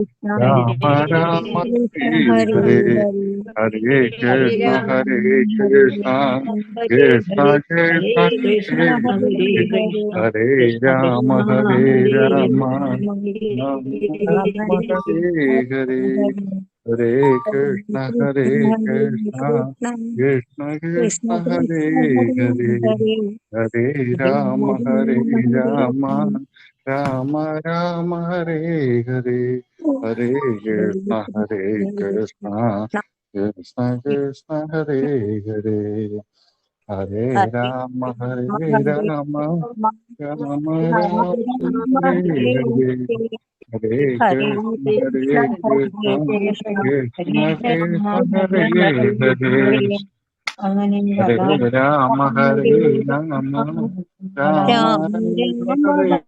Rama Rama Hare Hare, Hare Krishna Hare Krishna, Krishna Krishna Hare Hare, Hare Rama Rama, Rama Rama Hare Hare, Hare Krishna Krishna Krishna Hare Hare, Hare Rama Rama, Rama Rama Hare Hare, Hare Krishna Krishna Krishna Hare Hare, Hare Rama Rama, Rama Rama Hare Hare, Hare Krishna Krishna Krishna Hare Hare, Hare Rama Rama, Rama Rama Hare.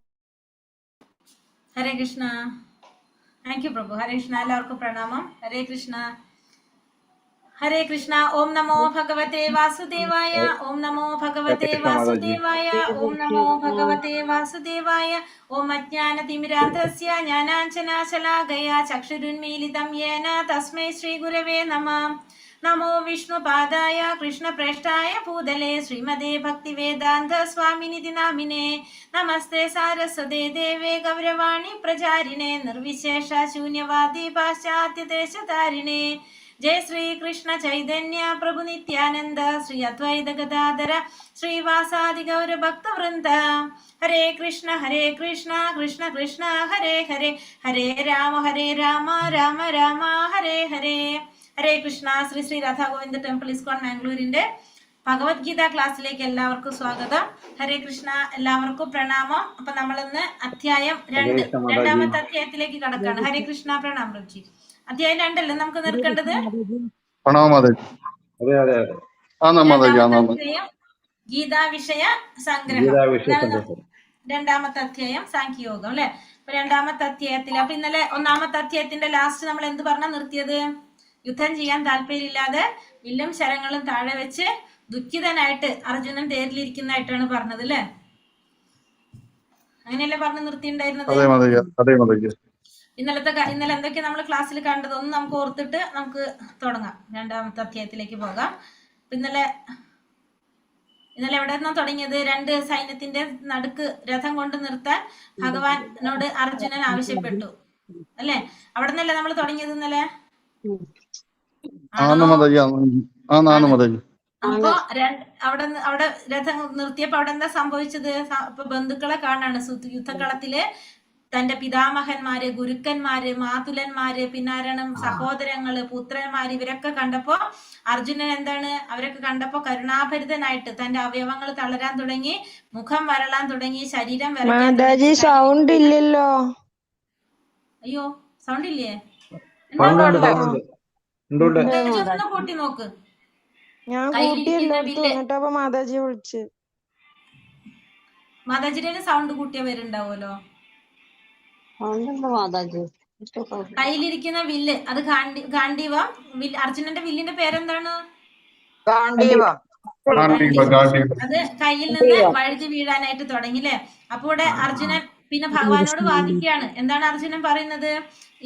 Hare Krishna. Thank you പ്രഭു. ഹരേ കൃഷ്ണ. എല്ലാവർക്കും പ്രണാമം. ഹരേ കൃഷ്ണ. ഹരേ കൃഷ്ണ. ഓം നമോ ഭഗവതേ വാസുദേവായ, ഓം നമോ ഭഗവതേ വാസുദേവായ, ഓം നമോ ഭഗവതേ വാസുദേവായ. ഓം അജ്ഞാനതിമിരാന്ധസ്യ ജ്ഞാനാഞ്ജനാശലാകയ ചക്ഷുരുന്മീലിതം യേന തസ്മൈ ശ്രീ ഗുരവേ നമഃ. നമോ വിഷ്ണുപാദായ കൃഷ്ണപ്രേഷ്ഠായ ഭൂതലേ ശ്രീമതേ ഭക്തിവേദാന്ത സ്വാമിനിധി നാമിനെ. നമസ്തേ സാരസ്വതേ ദേവേ ഗൗരവാണി പ്രചാരിണേ, നിർവിശേഷ ശൂന്യവാദി പാശ്ചാത്യദേശതാരിണേ. ജയ ശ്രീ കൃഷ്ണ ചൈതന്യ പ്രഭു നിത്യാനന്ദ, ശ്രീ അദ്വൈത ഗദാധര ശ്രീവാസാദി ഗൗരഭക്തവൃന്ദ. ഹരേ കൃഷ്ണ കൃഷ്ണ കൃഷ്ണ ഹരേ ഹരേ, ഹരേ രാമ രാമ രാമ ഹരേ ഹരേ. ഹരേ കൃഷ്ണ. ശ്രീ ശ്രീ രാധാഗോവിന്ദ ടെമ്പിൾ ഇസ്കോൺ മാംഗ്ലൂരിന്റെ ഭഗവത്ഗീത ക്ലാസ്സിലേക്ക് എല്ലാവർക്കും സ്വാഗതം. ഹരേ കൃഷ്ണ. എല്ലാവർക്കും പ്രണാമം. അപ്പൊ നമ്മളിന്ന് അധ്യായം 2, രണ്ടാമത്തെ അധ്യായത്തിലേക്ക് കടക്കാണ്. ഹരേ കൃഷ്ണ. പ്രണാമം രുചി. അധ്യായം 2 അല്ലേ നമുക്ക് നിൽക്കേണ്ടത്? ഗീതാ വിഷയ സംഗ്രഹം, രണ്ടാമത്തെ അധ്യായം സാഖ്യയോഗം അല്ലെ. അപ്പൊ രണ്ടാമത്തെ അധ്യായത്തിൽ അപ്പൊ ഇന്നലെ ഒന്നാമത്തെ അധ്യായത്തിന്റെ ലാസ്റ്റ് നമ്മൾ എന്ത് പറഞ്ഞാ നിർത്തിയത്? യുദ്ധം ചെയ്യാൻ താല്പര്യമില്ലാതെ വില്ലും ശരങ്ങളും താഴെ വെച്ച് ദുഃഖിതനായിട്ട് അർജുനൻ തേരിലിരിക്കുന്നതായിട്ടാണ് പറഞ്ഞത് അല്ലെ. അങ്ങനെയല്ലേ പറഞ്ഞു നിർത്തിയിട്ടുണ്ടായിരുന്നത്? ഇന്നലെ എന്തൊക്കെയാ നമ്മൾ ക്ലാസ്സിൽ കണ്ടത് ഒന്ന് നമുക്ക് ഓർത്തിട്ട് നമുക്ക് തുടങ്ങാം. രണ്ടാമത്തെ അധ്യായത്തിലേക്ക് പോകാം. ഇന്നലെ എവിടെ നിന്നാ തുടങ്ങിയത്? 2 സൈന്യത്തിന്റെ നടുക്ക് രഥം കൊണ്ട് നിർത്താൻ ഭഗവാനോട് അർജുനൻ ആവശ്യപ്പെട്ടു അല്ലെ. അവിടെ നിന്നല്ലേ നമ്മൾ തുടങ്ങിയത് ഇന്നലെ? അപ്പൊ അവിടെ രഥം നിർത്തിയപ്പോ അവിടെ എന്താ സംഭവിച്ചത്? ഇപ്പൊ ബന്ധുക്കളെ കാണാണ് യുദ്ധക്കളത്തില്. തന്റെ പിതാമഹന്മാര്, ഗുരുക്കന്മാര്, മാതുലന്മാര്, പിന്നാരണം സഹോദരങ്ങള്, പുത്രന്മാര്, ഇവരൊക്കെ കണ്ടപ്പോ അർജുനൻ എന്താണ്, അവരൊക്കെ കണ്ടപ്പോ കരുണാഭരിതനായിട്ട് തന്റെ അവയവങ്ങൾ തളരാൻ തുടങ്ങി, മുഖം വരളാൻ തുടങ്ങി, ശരീരം സൗണ്ട് ഇല്ലല്ലോ. അയ്യോ, സൗണ്ട് ഇല്ലേ? ഒന്ന് കൂട്ടി നോക്ക്. മാതാജിയുടെ സൗണ്ട് കൂട്ടിയ പേരുണ്ടാവുമല്ലോ. കയ്യിലിരിക്കുന്ന വില്ല് അത് ഗാണ്ഡീവം. അർജുനന്റെ വില്ലിന്റെ പേരെന്താണ്? അത് കയ്യിൽ നിന്ന് വഴുതി വീഴാനായിട്ട് തുടങ്ങില്ലേ. അപ്പൊ ഇവിടെ അർജുനൻ പിന്നെ ഭഗവാനോട് വാദിക്കുകയാണ്. എന്താണ് അർജുനൻ പറയുന്നത്?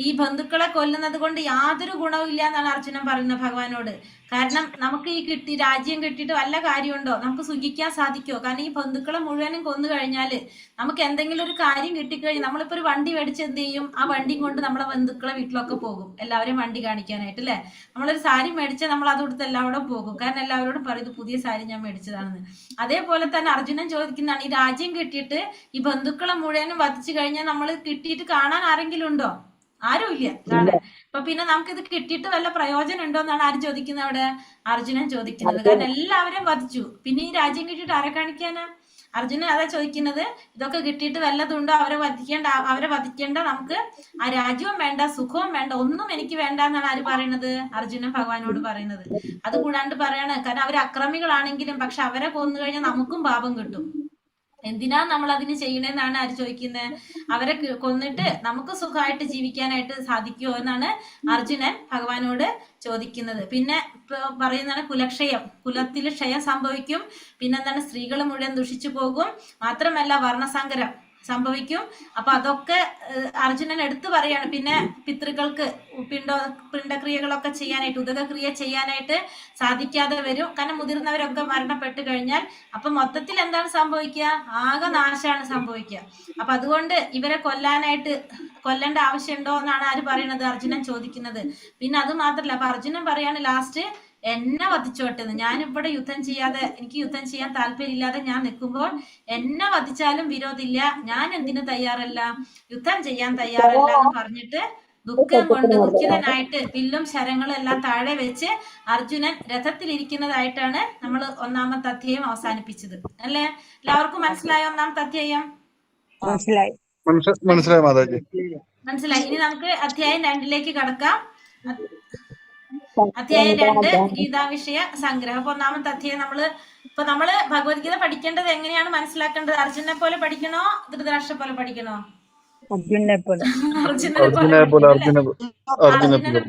ഈ ബന്ധുക്കളെ കൊല്ലുന്നത് കൊണ്ട് യാതൊരു ഗുണവും ഇല്ല എന്നാണ് അർജുനൻ പറയുന്നത് ഭഗവാനോട്. കാരണം നമുക്ക് ഈ രാജ്യം കിട്ടിയിട്ട് വല്ല കാര്യമുണ്ടോ? നമുക്ക് സുഖിക്കാൻ സാധിക്കുമോ? കാരണം ഈ ബന്ധുക്കളെ മുഴുവനും കൊന്നു കഴിഞ്ഞാല് നമുക്ക് എന്തെങ്കിലും ഒരു കാര്യം കിട്ടിക്കഴിഞ്ഞാൽ നമ്മളിപ്പോ ഒരു വണ്ടി മേടിച്ച് എന്ത് ചെയ്യും? ആ വണ്ടി കൊണ്ട് നമ്മളെ ബന്ധുക്കളെ വീട്ടിലൊക്കെ പോകും, എല്ലാവരെയും വണ്ടി കാണിക്കാനായിട്ട് അല്ലെ. നമ്മളൊരു സാരി മേടിച്ചാൽ നമ്മൾ അത് കൊടുത്ത് എല്ലാവരോടും പോകും. കാരണം എല്ലാവരോടും പറയും പുതിയ സാരി ഞാൻ മേടിച്ചതാണെന്ന്. അതേപോലെ തന്നെ അർജുനൻ ചോദിക്കുന്നതാണ്, ഈ രാജ്യം കിട്ടിയിട്ട് ഈ ബന്ധുക്കളെ മുഴുവനും വധിച്ചു കഴിഞ്ഞാൽ നമ്മൾ കിട്ടിയിട്ട് കാണാൻ ആരെങ്കിലും ഉണ്ടോ? ആരും ഇല്ല കാണാൻ. അപ്പൊ പിന്നെ നമുക്ക് ഇത് കിട്ടിയിട്ട് വല്ല പ്രയോജനം ഉണ്ടോ എന്നാണ് ആര് ചോദിക്കുന്നത്? അവിടെ അർജുനൻ ചോദിക്കുന്നത്. കാരണം എല്ലാവരെയും വധിച്ചു, പിന്നെ ഈ രാജ്യം കിട്ടിയിട്ട് ആരെ കാണിക്കാനാ? അർജുനൻ അതാ ചോദിക്കുന്നത്. ഇതൊക്കെ കിട്ടിയിട്ട് വല്ലതുണ്ടോ? അവരെ വധിക്കേണ്ട, നമുക്ക് ആ രാജ്യവും വേണ്ട, സുഖവും വേണ്ട, ഒന്നും എനിക്ക് വേണ്ട എന്നാണ് ആര് പറയുന്നത്? അർജുനൻ ഭഗവാനോട് പറയുന്നത്. അത് കൂടാണ്ട് പറയാണ്, കാരണം അവർ അക്രമികളാണെങ്കിലും പക്ഷെ അവരെ കൊന്നു കഴിഞ്ഞാൽ നമുക്കും പാപം കിട്ടും. എന്തിനാ നമ്മൾ അതിന് ചെയ്യണേന്നാണ് ആര് ചോദിക്കുന്നത്? അവരെ കൊന്നിട്ട് നമുക്ക് സുഖമായിട്ട് ജീവിക്കാനായിട്ട് സാധിക്കുമോ എന്നാണ് അർജുനൻ ഭഗവാനോട് ചോദിക്കുന്നത്. പിന്നെ പറയുന്നതാണ് കുലക്ഷയം, കുലത്തിൽ ക്ഷയം സംഭവിക്കും. പിന്നെന്താണ്, സ്ത്രീകൾ മുഴുവൻ ദുഷിച്ചു പോകും. മാത്രമല്ല വർണ്ണസങ്കരം, സംഭവിക്കും. അപ്പൊ അതൊക്കെ അർജുനൻ എടുത്തു പറയാണ്. പിന്നെ പിതൃക്കൾക്ക് പിണ്ടക്രിയകളൊക്കെ ചെയ്യാനായിട്ട്, ഉദകക്രിയ ചെയ്യാനായിട്ട് സാധിക്കാതെ വരും. കാരണം മുതിർന്നവരൊക്കെ മരണപ്പെട്ട് കഴിഞ്ഞാൽ അപ്പൊ മൊത്തത്തിൽ എന്താണ് സംഭവിക്കുക? ആകെ നാശമാണ് സംഭവിക്കുക. അപ്പൊ അതുകൊണ്ട് ഇവരെ കൊല്ലേണ്ട ആവശ്യമുണ്ടോ എന്നാണ് ആര് പറയണത്? അർജുനൻ ചോദിക്കുന്നത്. പിന്നെ അത് മാത്രല്ല, അപ്പൊ അർജുനൻ പറയാണ് ലാസ്റ്റ് എന്നെ വധിച്ചോട്ടെന്ന്. ഞാനിവിടെ എനിക്ക് യുദ്ധം ചെയ്യാൻ താല്പര്യമില്ലാതെ ഞാൻ നിൽക്കുമ്പോൾ എന്നെ വധിച്ചാലും വിരോധമില്ല, ഞാൻ എന്തിനു തയ്യാറല്ല, യുദ്ധം ചെയ്യാൻ തയ്യാറല്ല എന്ന് പറഞ്ഞിട്ട് ദുഃഖിതനായിട്ട് വില്ലും ശരങ്ങളും എല്ലാം താഴെ വെച്ച് അർജുനൻ രഥത്തിലിരിക്കുന്നതായിട്ടാണ് നമ്മൾ ഒന്നാമത്തെ അധ്യായം അവസാനിപ്പിച്ചത്. അല്ലേ? എല്ലാവർക്കും മനസ്സിലായോ ഒന്നാമത്തെ അധ്യായം? മനസ്സിലായി മാതാജി. മനസ്സിലായി. ഇനി നമുക്ക് അധ്യായം 2 കടക്കാം. അധ്യായം 2 ഗീതാ വിഷയ സംഗ്രഹം. അപ്പൊ ഒന്നാമത്തെ അധ്യായം നമ്മള് ഭഗവത്ഗീത പഠിക്കേണ്ടത് എങ്ങനെയാണ് മനസ്സിലാക്കേണ്ടത്? അർജുനെ പോലെ പഠിക്കണോ ധൃതരാഷ്ട്ര പോലെ പഠിക്കണോ? അർജുനെ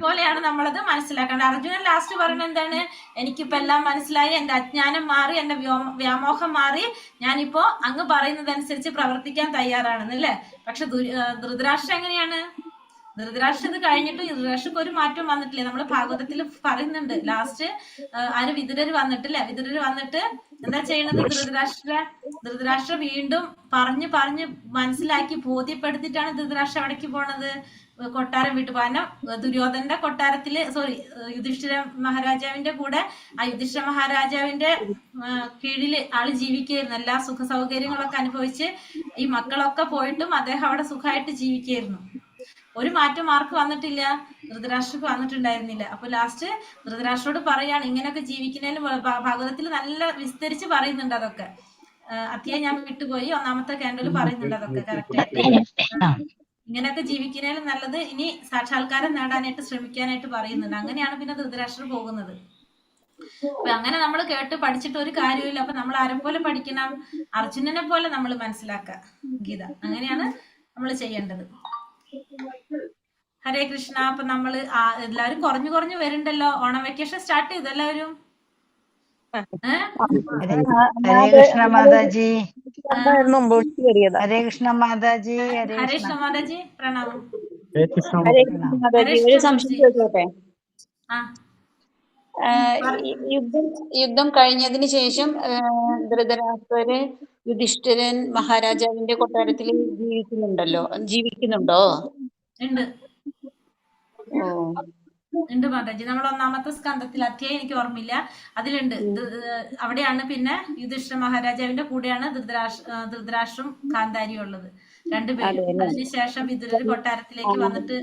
പോലെയാണ് നമ്മളത് മനസ്സിലാക്കേണ്ടത്. അർജുനൻ ലാസ്റ്റ് പറയുന്നത് എന്താണ്? എനിക്കിപ്പോ എല്ലാം മനസ്സിലായി, എന്റെ അജ്ഞാനം മാറി, എന്റെ വ്യാമോഹം മാറി, ഞാനിപ്പോ അങ്ങ് പറയുന്നതനുസരിച്ച് പ്രവർത്തിക്കാൻ തയ്യാറാണെന്നല്ലേ. പക്ഷെ ധൃതരാഷ്ട്രം എങ്ങനെയാണ്? ധൃതരാഷ്ട്രം ഇത് കഴിഞ്ഞിട്ട് ധൃതരാഷ്ട്രക്ക് ഒരു മാറ്റം വന്നിട്ടില്ലേ? നമ്മള് ഭാഗവതത്തിൽ പറയുന്നുണ്ട്. ലാസ്റ്റ് വിതുരർ വന്നിട്ടില്ലേ? വിതുരർ വന്നിട്ട് എന്താ ചെയ്യണത്? ധൃതരാഷ്ട്ര വീണ്ടും പറഞ്ഞ് മനസ്സിലാക്കി ബോധ്യപ്പെടുത്തിയിട്ടാണ് ധൃതരാഷ്ട്രം എവിടേക്ക് പോണത്? കൊട്ടാരം വിട്ടു. കാരണം ദുര്യോധനന്റെ കൊട്ടാരത്തില് യുധിഷ്ഠിര മഹാരാജാവിന്റെ കൂടെ ആ യുധിഷ്ഠിര മഹാരാജാവിന്റെ കീഴില് ആള് ജീവിക്കായിരുന്നു. എല്ലാ സുഖ സൗകര്യങ്ങളൊക്കെ അനുഭവിച്ച് ഈ മക്കളൊക്കെ പോയിട്ടും അദ്ദേഹം അവിടെ സുഖമായിട്ട് ജീവിക്കായിരുന്നു. ഒരു മാറ്റം ആർക്ക് വന്നിട്ടില്ല? ധൃതരാഷ്ട്രക്ക് വന്നിട്ടുണ്ടായിരുന്നില്ല. അപ്പൊ ലാസ്റ്റ് ധൃതരാഷ്ട്രോട് പറയാണ് ഇങ്ങനെയൊക്കെ ജീവിക്കുന്നതിന് ഭാഗവതത്തിൽ നല്ല വിസ്തരിച്ച് പറയുന്നുണ്ട് അതൊക്കെ. അധ്യായം ഞാൻ വിട്ടുപോയി, ഒന്നാമത്തെ കാൻഡിൽ പറയുന്നുണ്ട് അതൊക്കെ കറക്റ്റ് ആയിട്ട്. ഇങ്ങനെയൊക്കെ ജീവിക്കുന്നതിലും നല്ലത് ഇനി സാക്ഷാത്കാരം നേടാനായിട്ട് ശ്രമിക്കാനായിട്ട് പറയുന്നുണ്ട്. അങ്ങനെയാണ് പിന്നെ ധൃതരാഷ്ട്രം പോകുന്നത്. അപ്പൊ അങ്ങനെ നമ്മൾ കേട്ട് പഠിച്ചിട്ട് ഒരു കാര്യമില്ല. അപ്പൊ നമ്മൾ ആരെ പോലെ പഠിക്കണം? അർജുനനെ പോലെ നമ്മൾ മനസ്സിലാക്കുക ഗീത. അങ്ങനെയാണ് നമ്മൾ ചെയ്യേണ്ടത്. ഹരേ കൃഷ്ണ. അപ്പൊ നമ്മള് എല്ലാവരും കുറഞ്ഞു വരുന്നുണ്ടല്ലോ. ഓണം വെക്കേഷൻ സ്റ്റാർട്ട് ചെയ്തു എല്ലാവരും. ഹരേ കൃഷ്ണ മാതാജി. ഹരേ കൃഷ്ണ മാതാജി. ഹരേ കൃഷ്ണ മാതാജി. പ്രണാമം. ഒരു സംശയം ചോദിച്ചോട്ടെ? യുദ്ധം കഴിഞ്ഞതിന് ശേഷം ധൃതരാഷ്ട്രര് യുധിഷ്ഠിരൻ മഹാരാജാവിന്റെ കൊട്ടാരത്തിൽ ജീവിക്കുന്നുണ്ടോ? ഉണ്ട് മാതാജി. നമ്മൾ ഒന്നാമത്തെ സ്കന്ധത്തിൽ അധ്യായം എനിക്ക് ഓർമ്മയില്ല, അതിലുണ്ട്. അവിടെയാണ് പിന്നെ യുധിഷ്ഠിര മഹാരാജാവിന്റെ കൂടെയാണ് ധൃതരാഷ്ട്രം കാന്താരിയും ഉള്ളത്, രണ്ടുപേരും. അതിനുശേഷം വിതുരർ കൊട്ടാരത്തിലേക്ക് വന്നിട്ട്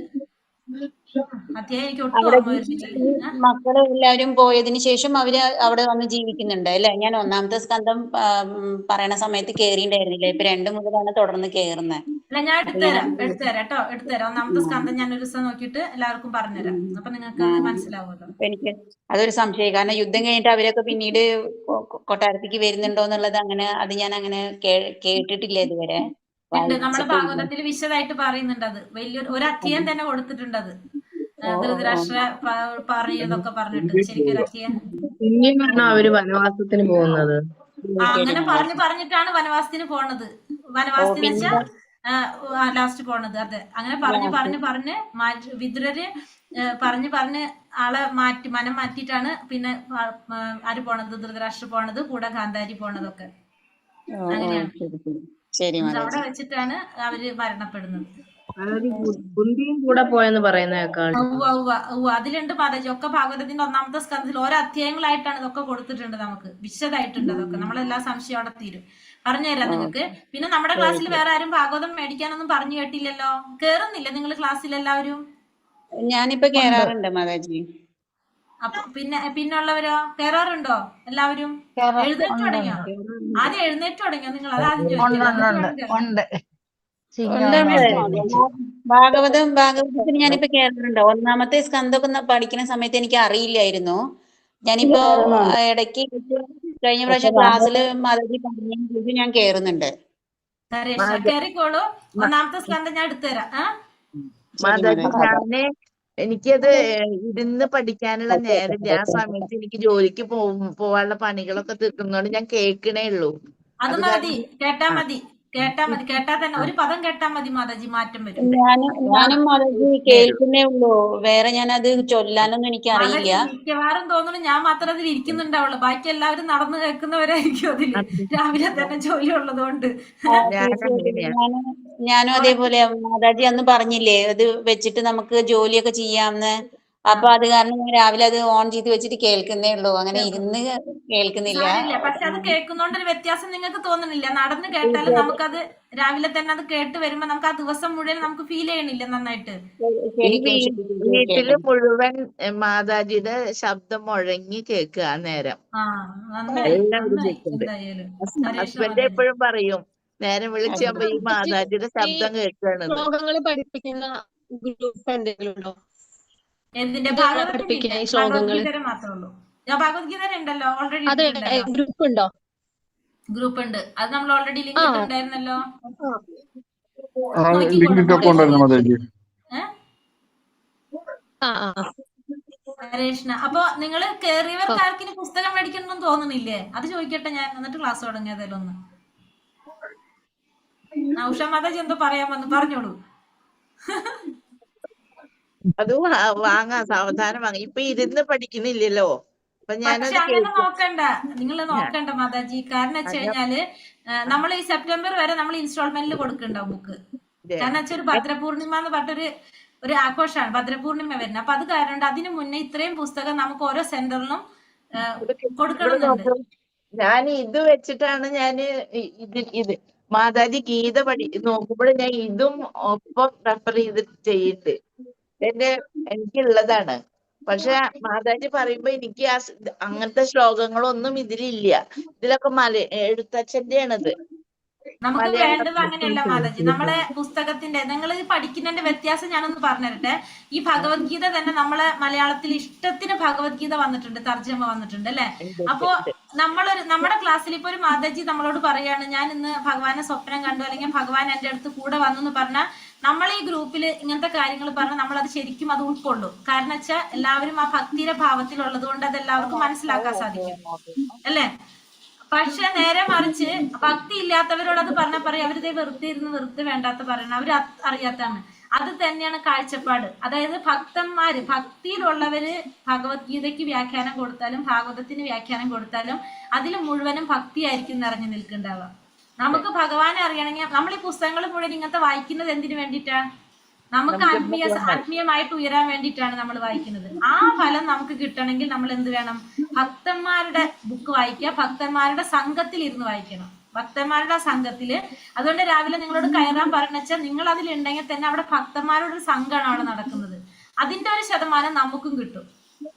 അധ്യായം എനിക്ക് ഒട്ടും ഓർമ്മ വരുന്നില്ല. മക്കള് എല്ലാവരും പോയതിനു ശേഷം അവര് അവിടെ വന്ന് ജീവിക്കുന്നുണ്ട് അല്ലെ? ഞാൻ ഒന്നാമത്തെ സ്കന്ധം പറയണ സമയത്ത് കേറിണ്ടായിരുന്നില്ല. ഇപ്പൊ 2 മുതലാണ് തുടർന്ന് കേറുന്നത്. അല്ല, ഞാൻ എടുത്തുതരാം. ഒന്നാമത്തെ സ്കന്ധം ഞാൻ ഒരു ദിവസം നോക്കിയിട്ട് എല്ലാവർക്കും പറഞ്ഞുതരാം. അപ്പൊ നിങ്ങൾക്ക് മനസ്സിലാവുമല്ലോ. എനിക്ക് അതൊരു സംശയം. കാരണം യുദ്ധം കഴിഞ്ഞിട്ട് അവരൊക്കെ പിന്നീട് കൊട്ടാരത്തേക്ക് വരുന്നുണ്ടോ എന്നുള്ളത് അത് ഞാൻ അങ്ങനെ കേട്ടിട്ടില്ല ഇതുവരെ. നമ്മുടെ ഭാഗവതത്തിൽ വിശദമായിട്ട് പറയുന്നുണ്ട്. അത് വലിയൊരു ഒരു അധ്യായം തന്നെ കൊടുത്തിട്ടുണ്ട്. അത് ധൃതരാഷ്ട്ര പറയുന്നതൊക്കെ പറഞ്ഞിട്ട് ശരിക്കും അധ്യായം. പിന്നെയാണോ അവര് വനവാസത്തിന് പോകുന്നത്? അങ്ങനെ പറഞ്ഞിട്ടാണ് വനവാസത്തിന് പോണത്. വനവാസത്തിന് വെച്ചാൽ ലാസ്റ്റ് പോണത്. അതെ, അങ്ങനെ പറഞ്ഞ് വിതുരര് പറഞ്ഞ് ആളെ മനം മാറ്റിയിട്ടാണ് പിന്നെ ആര് പോണത്? ധൃതരാഷ്ട്ര പോണത്, കൂടെ ഗാന്ധാരി പോണതൊക്കെ അങ്ങനെയാണ്. അവിടെ വെച്ചിട്ടാണ് അവര് മരണപ്പെടുന്നത്. കുന്തിയും കൂടെ പോയെന്ന് പറയുന്നേക്കാൾ അതിലുണ്ട് മാതാജി. ഒക്കെ ഭാഗവതത്തിന്റെ ഒന്നാമത്തെ സ്കന്ധത്തിൽ ഓരോ അധ്യായങ്ങളായിട്ടാണ് ഇതൊക്കെ കൊടുത്തിട്ടുണ്ട്. നമുക്ക് വിശദമായിട്ടുണ്ട് അതൊക്കെ. നമ്മളെല്ലാ സംശയം അവിടെ തീരും. പറഞ്ഞുതരാം നിങ്ങൾക്ക്. പിന്നെ നമ്മുടെ ക്ലാസ്സിൽ വേറെ ആരും ഭാഗവതം മേടിക്കാനൊന്നും പറഞ്ഞു കേട്ടില്ലല്ലോ. കേറുന്നില്ല നിങ്ങൾ ക്ലാസ്സിൽ എല്ലാവരും? ഞാനിപ്പോ കേറാറുണ്ട് മാതാജി. അപ്പൊ പിന്നുള്ളവരോ കേറാറുണ്ടോ? എല്ലാവരും എഴുന്നേറ്റ് തുടങ്ങിയോ? ആദ്യം എഴുന്നേറ്റ് തുടങ്ങിയോ നിങ്ങൾ? അതാദ്യം ചോദിക്കുന്നത്. ഭാഗവതത്തിന് ഞാനിപ്പോ കേറാറുണ്ട്. ഒന്നാമത്തെ സ്കന്ധമൊക്കെ പഠിക്കുന്ന സമയത്ത് എനിക്ക് അറിയില്ലായിരുന്നു. ഞാനിപ്പോ ഇടയ്ക്ക് കഴിഞ്ഞ പ്രാവശ്യം ക്ലാസ്സിൽ മാതാജി പറഞ്ഞ ഞാൻ കേറുന്നുണ്ട്. കേറിക്കോളൂ. ഒന്നാമത്തെ സ്കന്ധം ഞാൻ എടുത്തുതരാം. മാതാജി, എനിക്കത് ഇരുന്ന് പഠിക്കാനുള്ള നേരമില്ല. ആ സമയത്ത് എനിക്ക് ജോലിക്ക് പോവാനുള്ള പണികളൊക്കെ തീർക്കുന്നോണ്ട് ഞാൻ കേൾക്കണേ ഉള്ളൂ. അത് മതി, കേട്ടാ മതി. കേട്ടാ മതി, കേട്ടാ തന്നെ ഒരു പദം കേട്ടാ മതി മാതാജി, മാറ്റം വരും. ഞാനും മാതാജി കേൾക്കുന്നേ ഉള്ളൂ, വേറെ ഞാനത് ചൊല്ലാനൊന്നും എനിക്ക് അറിയില്ല. മാതാജി മിക്കവാറും തോന്നുന്നു ഞാൻ മാത്രം അതിൽ ഇരിക്കുന്നുണ്ടാവുള്ളൂ, ബാക്കി എല്ലാവരും നടന്നു കേൾക്കുന്നവരായിരിക്കും അതില്, രാവിലെ തന്നെ ജോലി ഉള്ളത് കൊണ്ട്. ഞാനും അതേപോലെ മാതാജി അന്ന് പറഞ്ഞില്ലേ അത് വെച്ചിട്ട് നമുക്ക് ജോലിയൊക്കെ ചെയ്യാമെന്ന്. അപ്പൊ അത് കാരണം ഞാൻ രാവിലെ അത് ഓൺ ചെയ്ത് വെച്ചിട്ട് കേൾക്കുന്നേ ഉള്ളൂ, അങ്ങനെ ഇരുന്ന് കേൾക്കുന്നില്ല. സാരില്ല, പക്ഷെ അത് കേൾക്കുന്നോണ്ടൊരു വ്യത്യാസം നിങ്ങൾക്ക് തോന്നുന്നില്ല? നടന്ന് കേട്ടാലും നമുക്കത് രാവിലെ തന്നെ അത് കേട്ട് വരുമ്പോ നമുക്ക് ആ ദിവസം മുഴുവൻ നമുക്ക് ഫീൽ ചെയ്യണില്ല നന്നായിട്ട്? വീട്ടില് മുഴുവൻ മാതാജിയുടെ ശബ്ദം മുഴങ്ങി കേൾക്കുക നേരം. എല്ലാവരും എന്തായാലും ഹസ്ബൻഡ് എപ്പോഴും പറയും നേരം വിളിച്ചാകുമ്പോ ഈ മാതാജിയുടെ ശബ്ദം കേൾക്കുകയാണ്. ശ്ലോകങ്ങൾ പഠിപ്പിക്കുന്ന ഗ്രൂപ്പ് എന്തെങ്കിലും ഉണ്ടോ? എന്തിന്റെ? ഭഗവത്ഗീത മാത്രമേ ഉള്ളൂ. ഭഗവത്ഗീത ഉണ്ടല്ലോ ഓൾറെഡി, ഗ്രൂപ്പ് ഉണ്ടോ? ഗ്രൂപ്പ് ഉണ്ട്, അത് നമ്മൾ ഓൾറെഡി ലിങ്ക് ഇട്ടിട്ടുണ്ടായിരുന്നല്ലോ. ലിങ്ക് ഇട്ടൊക്കെ ഉണ്ടായിരുന്നു മാതാജി. ഹരേഷ്ണ, അപ്പൊ നിങ്ങള് കേറിയവർക്ക് ആർക്കിന് പുസ്തകം മേടിക്കണം തോന്നുന്നില്ലേ? അത് ചോദിക്കട്ടെ ഞാൻ, എന്നിട്ട് ക്ലാസ് തുടങ്ങിയതല്ലോ ഒന്ന്. ഉഷ മാതാജി എന്തോ പറയാൻ വന്നു, പറഞ്ഞോളൂ. അത് വാങ്ങാം, സാവധാനം വാങ്ങാം. ഇപ്പൊ ഇരുന്ന് പഠിക്കുന്നില്ലല്ലോ. പക്ഷെ അങ്ങനെ നോക്കണ്ട, നിങ്ങൾ നോക്കണ്ട മാതാജി. കാരണം വെച്ച് കഴിഞ്ഞാല് നമ്മൾ ഈ സെപ്റ്റംബർ വരെ നമ്മൾ ഇൻസ്റ്റാൾമെന്റിൽ കൊടുക്കണ്ടാവും ബുക്ക്. കാരണം വെച്ചാൽ ഒരു ഭദ്രപൂർണിമ എന്ന് പറഞ്ഞൊരു ആഘോഷമാണ് ഭദ്രപൂർണിമ വരുന്നത്. അപ്പൊ അത് കാരണം അതിനു മുന്നേ ഇത്രയും പുസ്തകം നമുക്ക് ഓരോ സെന്ററിലും കൊടുക്കണമെന്നുണ്ട്. ഞാൻ ഇത് വെച്ചിട്ടാണ് ഇത് മാതാജി ഗീത നോക്കുമ്പോൾ ഞാൻ ഇതും ഒപ്പം റെഫർ ചെയ്ത് ചെയ്യുന്നുണ്ട്. എനിക്കുള്ളതാണ്. പക്ഷെ മാതാജി പറയുമ്പോ എനിക്ക് അങ്ങനത്തെ ശ്ലോകങ്ങളൊന്നും ഇതിലില്ല. ഇതിലൊക്കെ എഴുത്തച്ഛന്റെയാണത്. നമുക്ക് വേണ്ടത് അങ്ങനെയല്ല മാതാജി. നമ്മളെ പുസ്തകത്തിന്റെ നിങ്ങൾ പഠിക്കുന്നതിന്റെ വ്യത്യാസം ഞാനൊന്ന് പറഞ്ഞുതരട്ടെ. ഈ ഭഗവത്ഗീത തന്നെ നമ്മളെ മലയാളത്തിൽ ഇഷ്ടത്തിന് ഭഗവത്ഗീത വന്നിട്ടുണ്ട്, തർജ്ജമ വന്നിട്ടുണ്ട് അല്ലെ? അപ്പോ നമ്മുടെ ക്ലാസ്സിൽ ഇപ്പൊ ഒരു മാതാജി നമ്മളോട് പറയാണ് ഞാൻ ഇന്ന് ഭഗവാനെ സ്വപ്നം കണ്ടു, അല്ലെങ്കിൽ ഭഗവാൻ എന്റെ അടുത്ത് കൂടെ വന്നു എന്ന് പറഞ്ഞാൽ നമ്മൾ ഈ ഗ്രൂപ്പിൽ ഇങ്ങനത്തെ കാര്യങ്ങൾ പറഞ്ഞാൽ നമ്മൾ അത് ശരിക്കും അത് ഉൾക്കൊള്ളും. കാരണം വെച്ചാൽ എല്ലാവരും ആ ഭക്തിയുടെ ഭാവത്തിലുള്ളത് കൊണ്ട് അത് എല്ലാവർക്കും മനസ്സിലാക്കാൻ സാധിക്കും അല്ലേ? പക്ഷെ നേരെ മറിച്ച് ഭക്തി ഇല്ലാത്തവരോട് അത് പറഞ്ഞാൽ പറയും അവരിതേ വെറുതെ ഇരുന്ന് വെറുതെ വേണ്ടാത്ത പറയണം, അവർ അറിയാത്താണ്. അത് തന്നെയാണ് കാഴ്ചപ്പാട്. അതായത് ഭക്തിയിലുള്ളവര് ഭഗവത്ഗീതയ്ക്ക് വ്യാഖ്യാനം കൊടുത്താലും ഭാഗവതത്തിന് വ്യാഖ്യാനം കൊടുത്താലും അതിൽ മുഴുവനും ഭക്തിയായിരിക്കും നിറഞ്ഞു നിൽക്കുന്നുണ്ടാവുക. നമുക്ക് ഭഗവാനെ അറിയണമെങ്കിൽ നമ്മൾ ഈ പുസ്തകങ്ങൾ മുഴുവൻ ഇങ്ങനത്തെ വായിക്കുന്നത് എന്തിനു വേണ്ടിയിട്ടാണ്? നമുക്ക് ആത്മീയമായിട്ട് ഉയരാൻ വേണ്ടിയിട്ടാണ് നമ്മൾ വായിക്കുന്നത്. ആ ഫലം നമുക്ക് കിട്ടണമെങ്കിൽ നമ്മൾ എന്ത് വേണം? ഭക്തന്മാരുടെ ബുക്ക് വായിക്കുക, ഭക്തന്മാരുടെ സംഘത്തിൽ ഇരുന്ന് വായിക്കണം, ഭക്തന്മാരുടെ സംഘത്തില്. അതുകൊണ്ട് രാവിലെ നിങ്ങളോട് കയറാൻ പറഞ്ഞാൽ നിങ്ങൾ അതിലുണ്ടെങ്കിൽ തന്നെ അവിടെ ഭക്തന്മാരുടെ ഒരു സംഘമാണ് അവിടെ നടക്കുന്നത്. അതിന്റെ ഒരു ശതമാനം നമുക്കും കിട്ടും.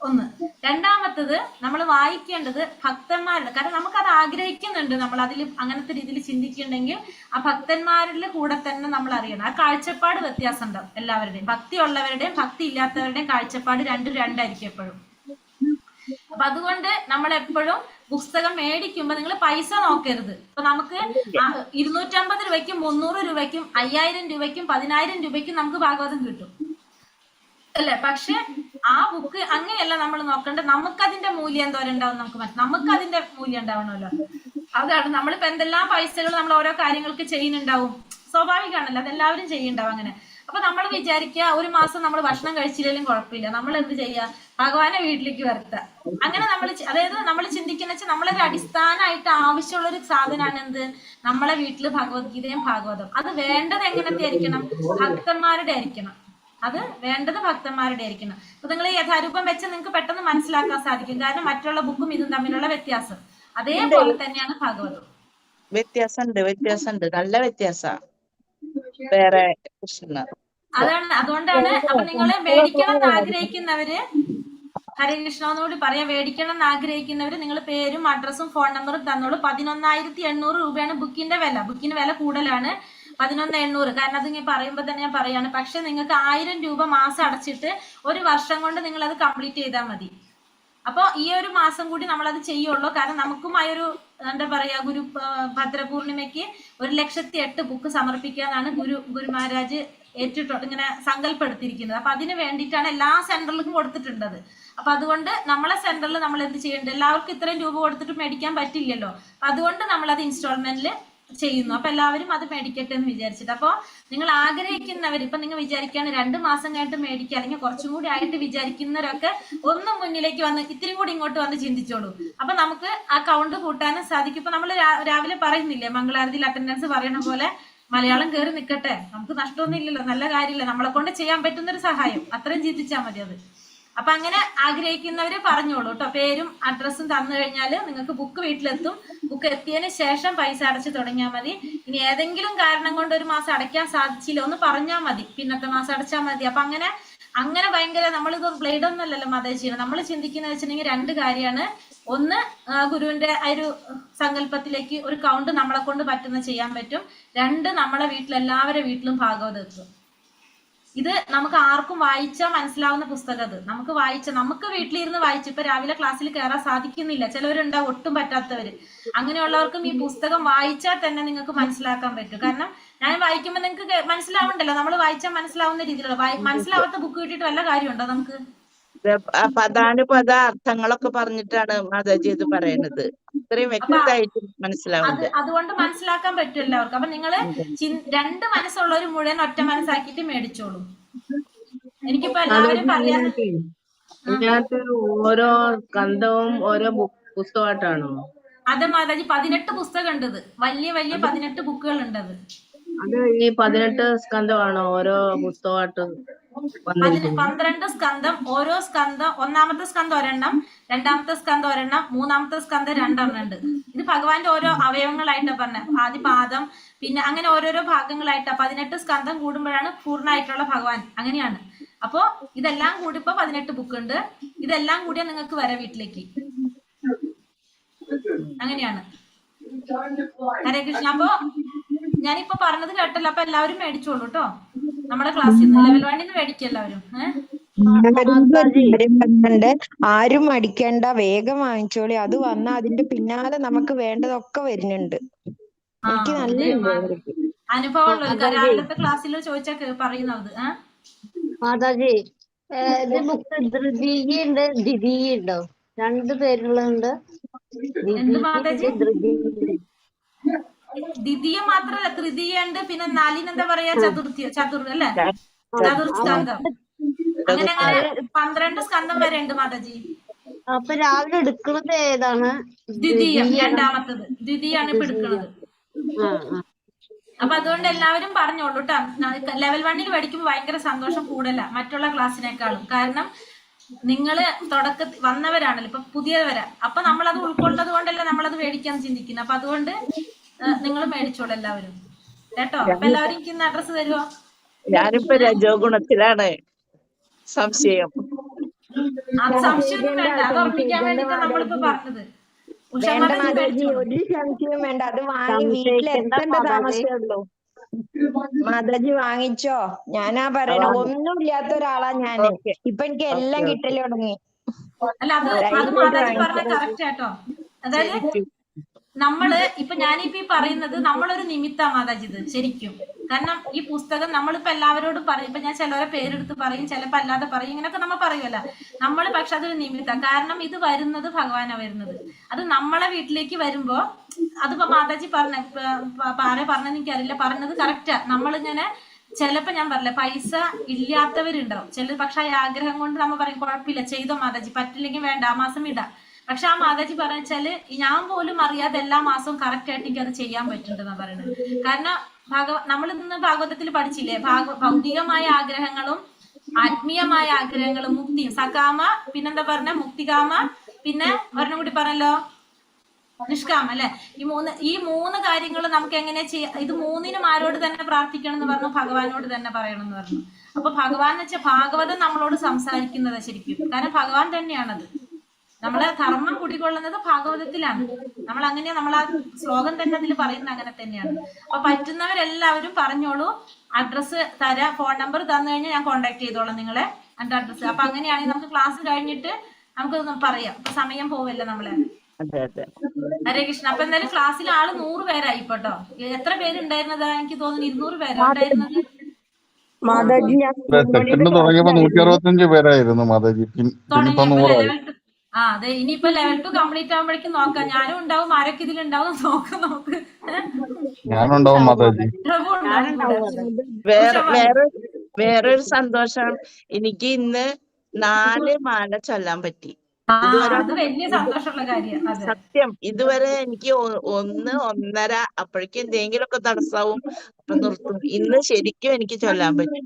ഒന്ന്. രണ്ടാമത്തത് നമ്മൾ വായിക്കേണ്ടത് ഭക്തന്മാരുടെ, കാരണം നമുക്കത് ആഗ്രഹിക്കുന്നുണ്ട്, നമ്മൾ അതിൽ അങ്ങനത്തെ രീതിയിൽ ചിന്തിക്കുന്നുണ്ടെങ്കിൽ ആ ഭക്തന്മാരുടെ കൂടെ തന്നെ നമ്മൾ അറിയണം. ആ കാഴ്ചപ്പാട് വ്യത്യാസം ഉണ്ടാവും എല്ലാവരുടെയും. ഭക്തി ഉള്ളവരുടെയും ഭക്തി ഇല്ലാത്തവരുടെയും കാഴ്ചപ്പാട് രണ്ടായിരിക്കും എപ്പോഴും. അപ്പൊ അതുകൊണ്ട് നമ്മൾ എപ്പോഴും പുസ്തകം മേടിക്കുമ്പോ നിങ്ങൾ പൈസ നോക്കരുത്. ഇപ്പൊ നമുക്ക് 250 രൂപയ്ക്കും 300 രൂപയ്ക്കും 5000 രൂപയ്ക്കും 10000 രൂപയ്ക്കും നമുക്ക് ഭാഗവതം കിട്ടും അല്ലെ? പക്ഷെ ആ ബുക്ക് അങ്ങനെയല്ല നമ്മൾ നോക്കേണ്ടത്. നമുക്കതിന്റെ മൂല്യം എന്തോരം ഉണ്ടാവും നമുക്ക് അതിന്റെ മൂല്യം ഉണ്ടാവണമല്ലോ. അതാണ് നമ്മളിപ്പോ എന്തെല്ലാം പൈസകൾ നമ്മൾ ഓരോ കാര്യങ്ങൾക്ക് ചെയ്യുന്നുണ്ടാവും, സ്വാഭാവികമാണല്ലോ, അതെല്ലാവരും ചെയ്യുന്നുണ്ടാവും അങ്ങനെ. അപ്പൊ നമ്മൾ വിചാരിക്കുക ഒരു മാസം നമ്മൾ ഭക്ഷണം കഴിച്ചില്ലെങ്കിലും കുഴപ്പമില്ല, നമ്മൾ എന്ത് ചെയ്യുക? ഭഗവാനെ വീട്ടിലേക്ക് വരുത്തുക. അങ്ങനെ അതായത് നമ്മൾ ചിന്തിക്കുന്ന വെച്ചാൽ നമ്മളൊരു അടിസ്ഥാനമായിട്ട് ആവശ്യമുള്ള ഒരു സാധനമാണ് എന്ത്? നമ്മളെ വീട്ടില് ഭഗവത്ഗീതയും ഭാഗവതം. അത് വേണ്ടത് എങ്ങനത്തെ ആയിരിക്കണം? ഭക്തന്മാരുടെ ആയിരിക്കണം. അത് വേണ്ടത് ഭക്തന്മാരുടെ ആയിരിക്കണം. അപ്പൊ നിങ്ങൾ യഥാരൂപം വെച്ച് നിങ്ങൾക്ക് പെട്ടെന്ന് മനസ്സിലാക്കാൻ സാധിക്കും. കാരണം മറ്റുള്ള ബുക്കും ഇതും തമ്മിലുള്ള വ്യത്യാസം അതേപോലെ തന്നെയാണ് ഭാഗവതം. വ്യത്യാസമുണ്ട്, നല്ല വ്യത്യാസം. വേറെ അതാണ്, അതുകൊണ്ടാണ്. അപ്പൊ നിങ്ങള് മേടിക്കണം എന്ന് ആഗ്രഹിക്കുന്നവര്, ഹരേ കൃഷ്ണ എന്നോട് പറയാം, മേടിക്കണം എന്ന് ആഗ്രഹിക്കുന്നവര് നിങ്ങൾ പേരും അഡ്രസ്സും ഫോൺ നമ്പറും തന്നോളൂ. 11,800 രൂപയാണ് ബുക്കിന്റെ വില. ബുക്കിന് വില കൂടുതലാണ്, 11,800. കാരണം അത് ഇങ്ങനെ പറയുമ്പോൾ തന്നെ ഞാൻ പറയാണ്. പക്ഷെ നിങ്ങൾക്ക് 1000 രൂപ മാസം അടച്ചിട്ട് ഒരു വർഷം കൊണ്ട് നിങ്ങൾ അത് കംപ്ലീറ്റ് ചെയ്താൽ മതി. അപ്പോൾ ഈ ഒരു മാസം കൂടി നമ്മളത് ചെയ്യുള്ളൂ. കാരണം നമുക്കും ആ ഒരു എന്താ പറയാ, ഭദ്രപൂർണിമയ്ക്ക് 1,08,000 ബുക്ക് സമർപ്പിക്കാനാണ് ഗുരു മഹാരാജ് ഇങ്ങനെ സങ്കല്പെടുത്തിയിരിക്കുന്നത്. അപ്പൊ അതിന് വേണ്ടിയിട്ടാണ് എല്ലാ സെന്ററിലും കൊടുത്തിട്ടുള്ളത്. അപ്പൊ അതുകൊണ്ട് നമ്മളെ സെന്ററിൽ നമ്മൾ എന്ത് ചെയ്യേണ്ടത്? എല്ലാവർക്കും ഇത്രയും രൂപ കൊടുത്തിട്ട് മേടിക്കാൻ പറ്റില്ലല്ലോ. അതുകൊണ്ട് നമ്മളത് ഇൻസ്റ്റാൾമെന്റിൽ ചെയ്യുന്നു. അപ്പൊ എല്ലാവരും അത് മേടിക്കട്ടെ എന്ന് വിചാരിച്ചിട്ട്. അപ്പൊ നിങ്ങൾ ആഗ്രഹിക്കുന്നവർ, ഇപ്പൊ നിങ്ങൾ വിചാരിക്കുകയാണ് 2 മാസം കഴിഞ്ഞിട്ട് മേടിക്കുക അല്ലെങ്കിൽ കുറച്ചും കൂടി ആയിട്ട് വിചാരിക്കുന്നവരൊക്കെ ഒന്ന് മുന്നിലേക്ക് വന്ന് ഇത്തിരി കൂടി ഇങ്ങോട്ട് വന്ന് ചിന്തിച്ചോളൂ. അപ്പൊ നമുക്ക് ആ കൗണ്ട് കൂട്ടാനും സാധിക്കും. ഇപ്പൊ നമ്മൾ രാവിലെ പറയുന്നില്ലേ, മംഗളാരതിയിൽ അറ്റൻഡൻസ് പറയണ പോലെ മലയാളം കയറി നിൽക്കട്ടെ, നമുക്ക് നഷ്ടമൊന്നും ഇല്ലല്ലോ, നല്ല കാര്യമില്ല, നമ്മളെ കൊണ്ട് ചെയ്യാൻ പറ്റുന്നൊരു സഹായം, അത്രയും ചിന്തിച്ചാൽ മതി അത്. അപ്പൊ അങ്ങനെ ആഗ്രഹിക്കുന്നവര് പറഞ്ഞോളൂ കേട്ടോ. പേരും അഡ്രസ്സും തന്നു കഴിഞ്ഞാൽ നിങ്ങൾക്ക് ബുക്ക് വീട്ടിലെത്തും. ബുക്ക് എത്തിയതിന് ശേഷം പൈസ അടച്ച് തുടങ്ങിയാൽ മതി. ഇനി ഏതെങ്കിലും കാരണം കൊണ്ട് ഒരു മാസം അടയ്ക്കാൻ സാധിച്ചില്ല ഒന്ന് പറഞ്ഞാൽ മതി, പിന്നത്തെ മാസം അടച്ചാൽ മതി. അപ്പൊ അങ്ങനെ ഭയങ്കര നമ്മളിത് ബ്ലേഡ് ഒന്നല്ലല്ലോ മാതാജിയാണ്. നമ്മൾ ചിന്തിക്കുന്നത് വെച്ചിട്ടുണ്ടെങ്കിൽ 2 കാര്യമാണ്. ഒന്ന്, ഗുരുവിന്റെ ആ ഒരു സങ്കല്പത്തിലേക്ക് ഒരു കൗണ്ട് നമ്മളെ കൊണ്ട് പറ്റുന്ന ചെയ്യാൻ പറ്റും. 2, നമ്മളെ വീട്ടിലെല്ലാവരുടെ വീട്ടിലും ഭാഗവതം എത്തും. ഇത് നമുക്ക് ആർക്കും വായിച്ചാൽ മനസ്സിലാവുന്ന പുസ്തകം. അത് നമുക്ക് വീട്ടിലിരുന്ന് വായിച്ചു. ഇപ്പൊ രാവിലെ ക്ലാസ്സിൽ കയറാൻ സാധിക്കുന്നില്ല, ചിലവരുണ്ടാവും ഒട്ടും പറ്റാത്തവര്. അങ്ങനെയുള്ളവർക്കും ഈ പുസ്തകം വായിച്ചാൽ തന്നെ നിങ്ങൾക്ക് മനസ്സിലാക്കാൻ പറ്റും. കാരണം ഞാൻ വായിക്കുമ്പോൾ നിങ്ങൾക്ക് മനസ്സിലാവണ്ടല്ലോ, നമ്മൾ വായിച്ചാൽ മനസ്സിലാവുന്ന രീതിയിലുള്ള മനസ്സിലാവാത്ത ബുക്ക് കിട്ടിയിട്ട് വല്ല കാര്യമുണ്ടോ നമുക്ക്? പദാനുപദ അർത്ഥങ്ങളൊക്കെ പറഞ്ഞിട്ടാണ് മാതാജി ഇത് പറയുന്നത്. ഇത്രയും വ്യക്തമായിട്ട് മനസ്സിലാവുന്നത്. അതുകൊണ്ട് മനസ്സിലാക്കാൻ പറ്റും എല്ലാവർക്കും. അപ്പൊ നിങ്ങള് 2 മനസ്സുള്ളവര് മുഴുവൻ ഒറ്റ മനസ്സാക്കിയിട്ട് മേടിച്ചോളൂ. എനിക്കിപ്പോ എല്ലാവരും പറയാൻ ഇതിനകത്ത് ഓരോ സ്കന്ധവും ഓരോ പുസ്തകമായിട്ടാണോ? അതെ മാതാജി, 18 പുസ്തകം ഉണ്ട്. ഇത് വലിയ 18 ബുക്കുകൾ ഉണ്ട്. അത് ഈ 18 സ്കന്ധമാണോ ഓരോ പുസ്തകമായിട്ട്? 12 സ്കന്ധം. ഓരോ സ്കന്ധം, ഒന്നാമത്തെ സ്കന്ധം ഒരെണ്ണം, രണ്ടാമത്തെ സ്കന്ധം ഒരെണ്ണം, മൂന്നാമത്തെ സ്കന്ധം 2 എണ്ണം ഉണ്ട്. ഇത് ഭഗവാന്റെ ഓരോ അവയവങ്ങളായിട്ടാ പറഞ്ഞ, ആദ്യ പാദം, പിന്നെ അങ്ങനെ ഓരോരോ ഭാഗങ്ങളായിട്ടാ. 18 സ്കന്ധം കൂടുമ്പോഴാണ് പൂർണ്ണമായിട്ടുള്ള ഭഗവാൻ. അങ്ങനെയാണ്. അപ്പോ ഇതെല്ലാം കൂടി ഇപ്പൊ 18 ബുക്ക് ഉണ്ട്. ഇതെല്ലാം കൂടിയാ നിങ്ങൾക്ക് വരാം വീട്ടിലേക്ക്. അങ്ങനെയാണ്. ഹരേ കൃഷ്ണ. അപ്പൊ ഞാനിപ്പോ പറഞ്ഞത് കേട്ടല്ലോ, അപ്പൊ എല്ലാവരും മേടിച്ചോളൂ കേട്ടോ. നമ്മുടെ ക്ലാസ്സിൽ നിന്ന് ലെവൽ 1 മേടിക്കും എല്ലാവരും. ആരും അടിക്കേണ്ട, വേഗം വാങ്ങിച്ചോളി. അത് വന്നാ അതിന്റെ പിന്നാലെ നമുക്ക് വേണ്ടതൊക്കെ വരുന്നുണ്ട്. എനിക്ക് നല്ല അനുഭവമുള്ള ഒരു രാവിലത്തെ ക്ലാസ്സിൽ ചോദിച്ചാ പറയുന്നത്. മാതാജി, ഇത് ബുക്ക് ധൃതിയുണ്ട്, ദ്വിതീയുണ്ടോ? 2 പേരുകളുണ്ട്. എന്ത് മാതാജി? ദ്വിതീയ മാത്രല്ല, തൃതീയ ഉണ്ട്, പിന്നെ 4 എന്താ പറയാ, ചതുർ അല്ലേ, ചതുർസ്കന്ധം. അങ്ങനെ 12 സ്കന്ധം വരെ ഉണ്ട് മാതാജി. അപ്പൊ രാവിലെ എടുക്കുന്നത് ഏതാണ്? ദ്വിതീയം, രണ്ടാമത്തത് ദ്വിതീയാണ് ഇപ്പൊ എടുക്കുന്നത്. അപ്പൊ അതുകൊണ്ട് എല്ലാവരും പറഞ്ഞോളൂ കേട്ടോ. ലെവൽ 1 പഠിക്കുമ്പോൾ ഭയങ്കര സന്തോഷം കൂടല മറ്റുള്ള ക്ലാസ്സിനേക്കാളും. കാരണം നിങ്ങള് തുടക്കത്തിൽ വന്നവരാണല്ലോ, ഇപ്പൊ പുതിയവരാ. അപ്പൊ നമ്മളത് ഉൾക്കൊള്ളത് കൊണ്ടല്ല നമ്മളത് മേടിക്കാൻ ചിന്തിക്കുന്നത്. അപ്പൊ അതുകൊണ്ട് നിങ്ങൾ മേടിച്ചോളൂ എല്ലാവരും കേട്ടോ. അപ്പൊ എല്ലാവരും എനിക്ക് ഇന്ന് അഡ്രസ് തരുമോ? ഞാനിപ്പോ രജോ ഗുണത്തിലാണ്. സംശയം അത് സംശയമൊന്നും വേണ്ട, അത് ഉറപ്പിക്കാൻ വേണ്ടിട്ടാ നമ്മളിപ്പോ പറഞ്ഞത്. ഒരു സംശയം വേണ്ട, അത് വാങ്ങി വീട്ടിലെത്തേണ്ട താമസമേ ഉള്ളൂ. മാതാജി വാങ്ങിച്ചോ. ഞാനാ പറയണ, ഒന്നും ഇല്ലാത്ത ഒരാളാ ഞാന്. ഇപ്പൊ എനിക്ക് എല്ലാം കിട്ടല് തുടങ്ങി. അല്ല, അത് മാതാജി പറഞ്ഞ കറക്റ്റ് ആട്ടോ. അതായത് നമ്മള് ഇപ്പൊ ഞാനിപ്പോ ഈ പറയുന്നത് നമ്മളൊരു നിമിത്താ മാതാജി ഇത് ശരിക്കും. കാരണം ഈ പുസ്തകം നമ്മളിപ്പോ എല്ലാവരോടും പറയും. ഇപ്പൊ ഞാൻ ചിലവരെ പേരെടുത്ത് പറയും, ചിലപ്പോ അല്ലാതെ പറയും, ഇങ്ങനെയൊക്കെ നമ്മൾ പറയുമല്ല. നമ്മള് പക്ഷെ അതൊരു നിമിത്ത. കാരണം ഇത് വരുന്നത് ഭഗവാനാ വരുന്നത്. അത് നമ്മളെ വീട്ടിലേക്ക് വരുമ്പോ, അതിപ്പോ മാതാജി ആരെ പറഞ്ഞെന്ന് എനിക്കറിയില്ല, പറഞ്ഞത് കറക്റ്റാ. നമ്മളിങ്ങനെ ചിലപ്പോ ഞാൻ പറഞ്ഞില്ല, പൈസ ഇല്ലാത്തവരുണ്ടാവും ചിലർ. പക്ഷെ ആ ആഗ്രഹം കൊണ്ട് നമ്മൾ പറയും കുഴപ്പമില്ല, ചെയ്തോ മാതാജി, പറ്റില്ലെങ്കിൽ വേണ്ട, ആ മാസം ഇടാം. പക്ഷെ ആ മാതാജി പറഞ്ഞാല് ഞാൻ പോലും അറിയാതെ എല്ലാ മാസവും കറക്റ്റ് ആയിട്ട് എനിക്ക് അത് ചെയ്യാൻ പറ്റുന്നുണ്ടെന്നാ പറയുന്നത്. കാരണം നമ്മൾ ഇന്ന് ഭാഗവതത്തിൽ പഠിച്ചില്ലേ, ഭൗതികമായ ആഗ്രഹങ്ങളും ആത്മീയമായ ആഗ്രഹങ്ങളും, മുക്തിയും, സകാമ, പിന്നെന്താ പറഞ്ഞ മുക്തികാമ, പിന്നെ ഒരെണ്ണം കൂടി പറഞ്ഞല്ലോ നിഷ്കാമ അല്ലെ. ഈ മൂന്ന് കാര്യങ്ങൾ നമുക്ക് എങ്ങനെ ചെയ്യാം? ഇത് മൂന്നിനും ആരോട് തന്നെ പ്രാർത്ഥിക്കണം എന്ന് പറഞ്ഞു? ഭഗവാനോട് തന്നെ പറയണം എന്ന് പറഞ്ഞു. അപ്പൊ ഭഗവാൻ എന്ന് വെച്ചാൽ ഭാഗവതം നമ്മളോട് സംസാരിക്കുന്നത് ശരിക്കും. കാരണം ഭഗവാൻ തന്നെയാണത്. നമ്മളെ ധർമ്മം കുടികൊള്ളുന്നത് ഭാഗവതത്തിലാണ്. നമ്മൾ അങ്ങനെ, നമ്മൾ ആ ശ്ലോകം തന്നെ അതിൽ പറയുന്നത് അങ്ങനെ തന്നെയാണ്. അപ്പൊ പറ്റുന്നവരെല്ലാവരും പറഞ്ഞോളൂ. അഡ്രസ്സ് തരാം, ഫോൺ നമ്പർ തന്നു കഴിഞ്ഞാൽ ഞാൻ കോണ്ടാക്ട് ചെയ്തോളാം നിങ്ങളെ, എന്റെ അഡ്രസ്സ്. അപ്പൊ അങ്ങനെയാണെങ്കിൽ നമുക്ക് ക്ലാസ് കഴിഞ്ഞിട്ട് നമുക്ക് പറയാം. ഇപ്പൊ സമയം പോവല്ലേ നമ്മളെ. ഹരേ കൃഷ്ണ. അപ്പൊ എന്തായാലും ക്ലാസ്സിൽ ആള് 100 പേരായി ഇപ്പോട്ടോ. എത്ര പേരുണ്ടായിരുന്നത്? എനിക്ക് തോന്നുന്നു 200 പേരാ ഉണ്ടായിരുന്നത്. സെക്കൻഡ് തുടങ്ങിയപ്പോ 165 പേരായിരുന്നു മാതാജി. തുടങ്ങിയപ്പോ അതെ, ഇനിയിപ്പോ ലെവൽ 2 കംപ്ലീറ്റ് ആകുമ്പോഴേക്കും നോക്കാം. ഞാനും ഉണ്ടാവും, ആരൊക്കെ ഇതിലുണ്ടാവും നോക്ക്. ഞാനുണ്ടാവും മാതാജി. പ്രഭു ഉണ്ടാവും കൂടെ. വേറൊരു സന്തോഷം, എനിക്ക് ഇന്ന് 4 മാല ചൊല്ലാൻ പറ്റി. ഇതുവരെ അത് വലിയ സന്തോഷമുള്ള കാര്യം. അതെ, സത്യം, ഇതുവരെ എനിക്ക് 1, 1.5 അപ്പോഴേക്കും എന്തെങ്കിലുമൊക്കെ തടസ്സാവും, അപ്പൊ നിർത്തും. ഇന്ന് ശരിക്കും എനിക്ക് ചൊല്ലാൻ പറ്റി.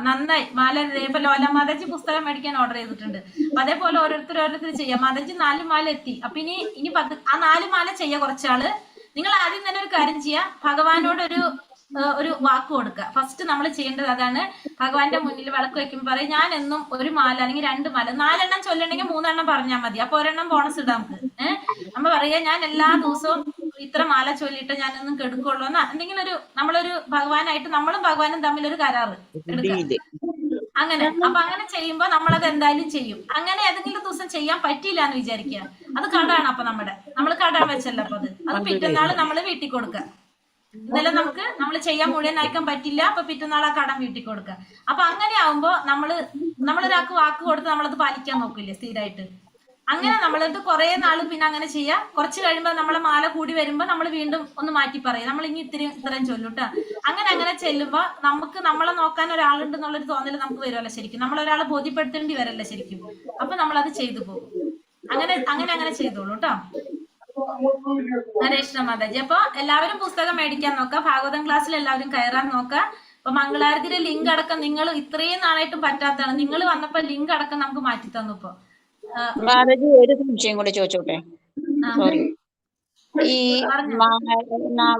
നന്നായി. മാല ഇപ്പൊ ലോല മാതാജി പുസ്തകം മേടിക്കാൻ ഓർഡർ ചെയ്തിട്ടുണ്ട്. അപ്പൊ അതേപോലെ ഓരോരുത്തർ ചെയ്യാം. മാതാജി 4 മാല എത്തി. അപ്പൊ ഇനി 4 മാല ചെയ്യാ. കുറച്ചാള് നിങ്ങൾ ആദ്യം തന്നെ ഒരു കാര്യം ചെയ്യാ, ഭഗവാനോട് ഒരു വാക്ക് കൊടുക്കുക. ഫസ്റ്റ് നമ്മൾ ചെയ്യേണ്ടത് അതാണ്. ഭഗവാന്റെ മുന്നിൽ വിളക്ക് വെക്കുമ്പോൾ പറയും, ഞാൻ എന്നും 1 മാല അല്ലെങ്കിൽ 2 മാല, 4 എണ്ണം ചൊല്ലണമെങ്കിൽ 3 എണ്ണം പറഞ്ഞാൽ മതി. അപ്പൊ 1 എണ്ണം ബോണസ് ഇടാം നമുക്ക്. നമ്മ പറയാ, ഞാൻ എല്ലാ ദിവസവും ഇത്ര മാല ചൊല്ലിയിട്ട് ഞാനൊന്നും കെടുക്കുള്ളൂ എന്ന് എന്തെങ്കിലും നമ്മളൊരു ഭഗവാനായിട്ട് നമ്മളും ഭഗവാനും തമ്മിൽ ഒരു കരാറ് എടുക്കുക. അങ്ങനെ അപ്പൊ അങ്ങനെ ചെയ്യുമ്പോ നമ്മളത് എന്തായാലും ചെയ്യും. അങ്ങനെ ഏതെങ്കിലും ദിവസം ചെയ്യാൻ പറ്റിയില്ല എന്ന് വിചാരിക്കുക, അത് കടാണ്. അപ്പൊ നമ്മൾ കടാൻ വെച്ചല്ലോ. അപ്പൊ അത് പിറ്റന്നാള് നമ്മള് വീട്ടിൽ കൊടുക്കുക. ഇന്നലെ നമ്മൾ ചെയ്യാൻ മുഴുവൻ അയക്കാൻ പറ്റില്ല, അപ്പൊ പിറ്റന്നാൾ ആ കടം വീട്ടിൽ കൊടുക്കുക. അപ്പൊ അങ്ങനെ ആവുമ്പോ നമ്മളൊരാൾക്ക് വാക്ക് കൊടുത്ത് നമ്മളത് പാലിക്കാൻ നോക്കില്ലേ സ്ഥിരമായിട്ട്. അങ്ങനെ നമ്മളത് കുറെ നാള് പിന്നെ അങ്ങനെ ചെയ്യാം. കുറച്ച് കഴിയുമ്പോൾ നമ്മളെ മാല കൂടി വരുമ്പോ നമ്മൾ വീണ്ടും ഒന്ന് മാറ്റി പറയാം, നമ്മൾ ഇനി ഇത്രയും ചൊല്ലൂട്ടാ. അങ്ങനെ ചെല്ലുമ്പോ നമ്മളെ നോക്കാൻ ഒരാളുണ്ടെന്നുള്ളൊരു തോന്നല് നമുക്ക് വരുമല്ലോ. ശരിക്കും നമ്മളൊരാളെ ബോധ്യപ്പെടുത്തേണ്ടി വരല്ലോ ശരിക്കും. അപ്പൊ നമ്മളത് ചെയ്തു പോകും. അങ്ങനെ ചെയ്തോളൂ കേട്ടോ. ഹരേ കൃഷ്ണ മാതാജി. അപ്പൊ എല്ലാവരും പുസ്തകം മേടിക്കാൻ നോക്കാം. ഭാഗവതം ക്ലാസ്സിൽ എല്ലാവരും കയറാൻ നോക്കാം. അപ്പൊ മംഗളാരതിയുടെ ലിങ്ക് അടക്കം നിങ്ങൾ ഇത്രയും നാളായിട്ടും പറ്റാത്തതാണ്. നിങ്ങൾ വന്നപ്പോ ലിങ്ക് അടക്കം നമുക്ക് മാറ്റി തന്നു. ഇപ്പൊ മാതാജി ഒരു സംശയം കൂടെ ചോദിച്ചോട്ടെ? സോറി, ഈ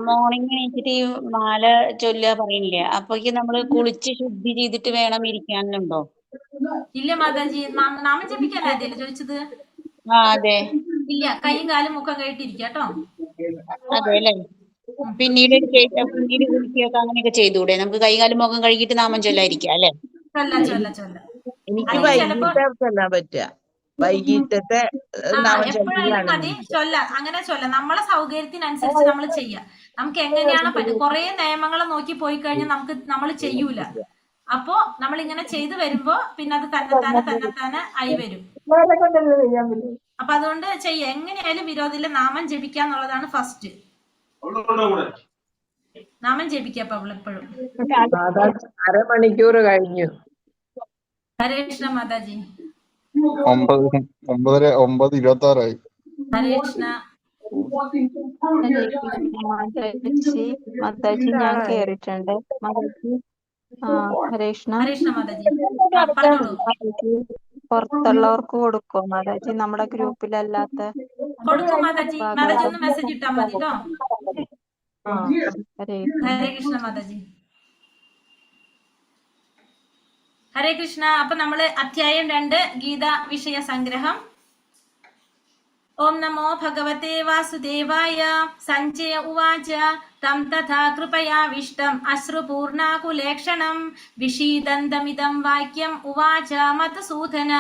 മോർണിംഗ് എണീച്ചിട്ട് ഈ മാല ചൊല്ലുക പറയുന്നില്ലേ, അപ്പോഴേക്ക് നമ്മള് കുളിച്ച് ശുദ്ധി ചെയ്തിട്ട് വേണം ഇരിക്കാനുണ്ടോ? ഇല്ല മാതാജി, നാമം ജപിക്കാനല്ലേ അതല്ലേ ചോദിച്ചത്? അതെ. ഇല്ല, കൈയും കാലും മുഖം കഴിയിട്ടിരിക്കുക കേട്ടോ. അതെ അല്ലേ? പിന്നീട് കുളിക്കുകയൊക്കെ അങ്ങനെയൊക്കെ ചെയ്തൂടെ? നമുക്ക് കൈകാലും മുഖം കഴുകിയിട്ട് നാമം ചൊല്ലായിരിക്കാം അല്ലെ? എനിക്ക് വൈകിട്ട് ചൊല്ലാൻ പറ്റുക. വൈകിട്ടത്തെ എപ്പോഴായാലും മതി അങ്ങനെ ചൊല്ലാം. നമ്മളെ സൗകര്യത്തിനനുസരിച്ച് നമ്മൾ ചെയ്യാം. നമുക്ക് എങ്ങനെയാണ് പറ്റും. കുറെ നിയമങ്ങളെ നോക്കി പോയി കഴിഞ്ഞാൽ നമ്മൾ ചെയ്യൂല. അപ്പോ നമ്മൾ ഇങ്ങനെ ചെയ്തു വരുമ്പോ പിന്നെ അത് തന്നെത്താനെ ആയി വരും. അപ്പൊ അതുകൊണ്ട് ചെയ്യാം. എങ്ങനെയായാലും വിരോധമില്ല. നാമം ജപിക്കാന്നുള്ളതാണ് ഫസ്റ്റ്. നാമം ജപിക്കാം. അപ്പൊ എപ്പോഴും 1/2 മണിക്കൂർ കഴിഞ്ഞു. ഹരേ കൃഷ്ണ മാതാജി. 9:26 ഹരേ കൃഷ്ണ മാതാജി. ഞാൻ കേറിയിട്ടുണ്ട് മാതാജി. ഹരേ കൃഷ്ണ. ഹരേ കൃഷ്ണ മാതാജി. പറഞ്ഞോളൂ. പുറത്തുള്ളവർക്ക് കൊടുക്കോ മാതാജി? നമ്മുടെ ഗ്രൂപ്പിലല്ലാത്ത കൊടുക്കും മാതാജി. മാതാജി ഒന്ന് മെസ്സേജ് ഇട്ടാ മതി കേട്ടോ. ഹരേ കൃഷ്ണ മാതാജി. ഹരേ കൃഷ്ണ. അപ്പൊ നമ്മള് അധ്യായം 2 ഗീത വിഷയ സംഗ്രഹം. ഓം നമോ ഭഗവതേ വാസുദേവായ. സഞ്ജയ ഉവാച തം തഥാ കൃപയാവിഷ്ടം അശ്രുപൂർണാകുലേക്ഷണം വിഷീദന്തമിദം വാക്യം ഉവാച മധുസൂദന.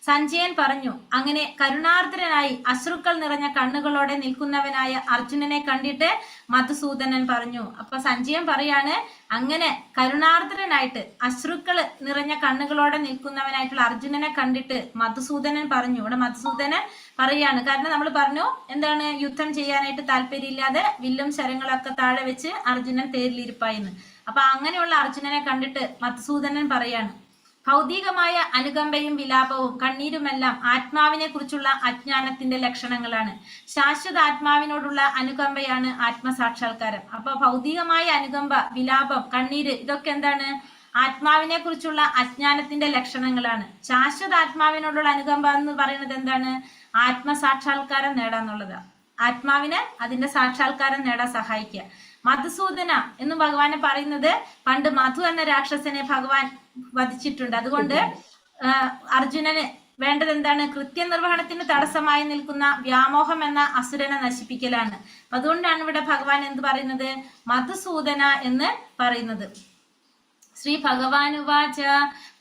സഞ്ജയൻ പറഞ്ഞു, അങ്ങനെ കരുണാർദ്രനായി അശ്രുക്കൾ നിറഞ്ഞ കണ്ണുകളോടെ നിൽക്കുന്നവനായ അർജുനനെ കണ്ടിട്ട് മധുസൂദനൻ പറഞ്ഞു. അപ്പൊ സഞ്ജയൻ പറയാണ്, അങ്ങനെ കരുണാർദ്രനായിട്ട് അശ്രുക്കൾ നിറഞ്ഞ കണ്ണുകളോടെ നിൽക്കുന്നവനായിട്ടുള്ള അർജുനനെ കണ്ടിട്ട് മധുസൂദനൻ പറഞ്ഞു. ഇവിടെ മധുസൂദനൻ പറയാണ്, കാരണം നമ്മൾ പറഞ്ഞു എന്താണ്, യുദ്ധം ചെയ്യാനായിട്ട് താല്പര്യമില്ലാതെ വില്ലും ശരങ്ങളൊക്കെ താഴെ വെച്ച് അർജുനൻ തേരിലിരിപ്പായിന്ന്. അപ്പൊ അങ്ങനെയുള്ള അർജുനനെ കണ്ടിട്ട് മധുസൂദനൻ പറയാണ്, ഭൗതികമായ അനുകമ്പയും വിലാപവും കണ്ണീരുമെല്ലാം ആത്മാവിനെ കുറിച്ചുള്ള അജ്ഞാനത്തിന്റെ ലക്ഷണങ്ങളാണ്. ശാശ്വത ആത്മാവിനോടുള്ള അനുകമ്പയാണ് ആത്മസാക്ഷാത്കാരം. അപ്പൊ ഭൗതികമായ അനുകമ്പ, വിലാപം, കണ്ണീര് ഇതൊക്കെ എന്താണ്? ആത്മാവിനെ കുറിച്ചുള്ള അജ്ഞാനത്തിന്റെ ലക്ഷണങ്ങളാണ്. ശാശ്വത ആത്മാവിനോടുള്ള അനുകമ്പ എന്ന് പറയുന്നത് എന്താണ്? ആത്മസാക്ഷാത്കാരം നേടാന്നുള്ളതാണ്. ആത്മാവിന് അതിന്റെ സാക്ഷാത്കാരം നേടാൻ സഹായിക്കുക. മധുസൂദന എന്ന് ഭഗവാനെ പറയുന്നത് പണ്ട് മധു എന്ന രാക്ഷസനെ ഭഗവാൻ വധിച്ചിട്ടുണ്ട്. അതുകൊണ്ട് അർജുനന് വേണ്ടത് എന്താണ്? കൃത്യനിർവഹണത്തിന് തടസ്സമായി നിൽക്കുന്ന വ്യാമോഹം എന്ന അസുരനെ നശിപ്പിക്കലാണ്. അതുകൊണ്ടാണ് ഇവിടെ ഭഗവാൻ എന്ത് പറയുന്നത്? മധുസൂദന എന്ന് പറയുന്നത്. ശ്രീ ഭഗവാനുവാച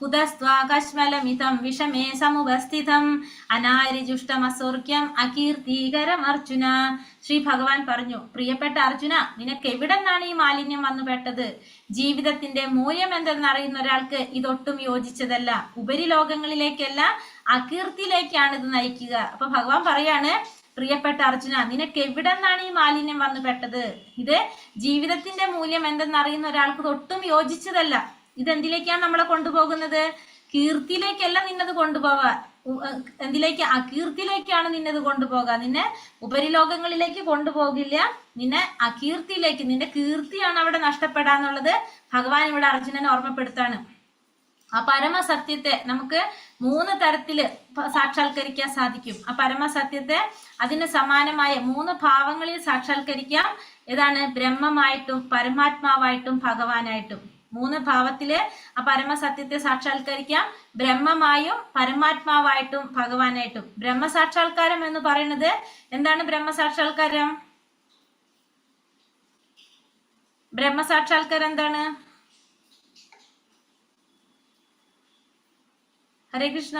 കുതസ്ത്വാകശ്മലമിതം വിഷമേ സമുപസ്ഥിതം അനാരിജുഷ്ടമസൗർക്യം അകീർത്തികരമർജുന. ശ്രീ ഭഗവാൻ പറഞ്ഞു, പ്രിയപ്പെട്ട അർജുന, നിനക്ക് എവിടെ നിന്നാണ് ഈ മാലിന്യം വന്നുപെട്ടത്? ജീവിതത്തിന്റെ മൂല്യം എന്തെന്നറിയുന്ന ഒരാൾക്ക് ഇതൊട്ടും യോജിച്ചതല്ല. ഉപരിലോകങ്ങളിലേക്കല്ല, അകീർത്തിയിലേക്കാണ് ഇത് നയിക്കുക. അപ്പൊ ഭഗവാൻ പറയാണ്, പ്രിയപ്പെട്ട അർജുന, നിനക്ക് എവിടെ നിന്നാണ് ഈ മാലിന്യം വന്നു പെട്ടത്? ഇത് ജീവിതത്തിന്റെ മൂല്യം എന്തെന്നറിയുന്ന ഒരാൾക്ക് ഒട്ടും യോജിച്ചതല്ല. ഇതെന്തിലേക്കാണ് നമ്മളെ കൊണ്ടുപോകുന്നത്? കീർത്തിയിലേക്കല്ല നിന്നത് കൊണ്ടുപോകാൻ. എന്തിലേക്ക്? അകീർത്തിയിലേക്കാണ് നിന്നത് കൊണ്ടുപോകാൻ. നിന്നെ ഉപരിലോകങ്ങളിലേക്ക് കൊണ്ടുപോകില്ല, നിന്നെ അകീർത്തിയിലേക്ക്, നിന്റെ കീർത്തിയാണ് അവിടെ നഷ്ടപ്പെടാന്നുള്ളത് ഭഗവാൻ ഇവിടെ അർജുനനെ ഓർമ്മപ്പെടുത്താണ്. ആ പരമസത്യത്തെ നമുക്ക് 3 തരത്തില് സാക്ഷാത്കരിക്കാൻ സാധിക്കും. ആ പരമസത്യത്തെ അതിന് സമാനമായ 3 ഭാവങ്ങളിൽ സാക്ഷാത്കരിക്കാം. ഏതാണ്? ബ്രഹ്മമായിട്ടും പരമാത്മാവായിട്ടും ഭഗവാനായിട്ടും. 3 ഭാവത്തില് ആ പരമസത്യത്തെ സാക്ഷാത്കരിക്കാം. ബ്രഹ്മമായും പരമാത്മാവായിട്ടും ഭഗവാനായിട്ടും. ബ്രഹ്മസാക്ഷാത്കാരം എന്ന് പറയുന്നത് എന്താണ്? ബ്രഹ്മസാക്ഷാത്കാരം എന്താണ്? ഹരേ കൃഷ്ണ.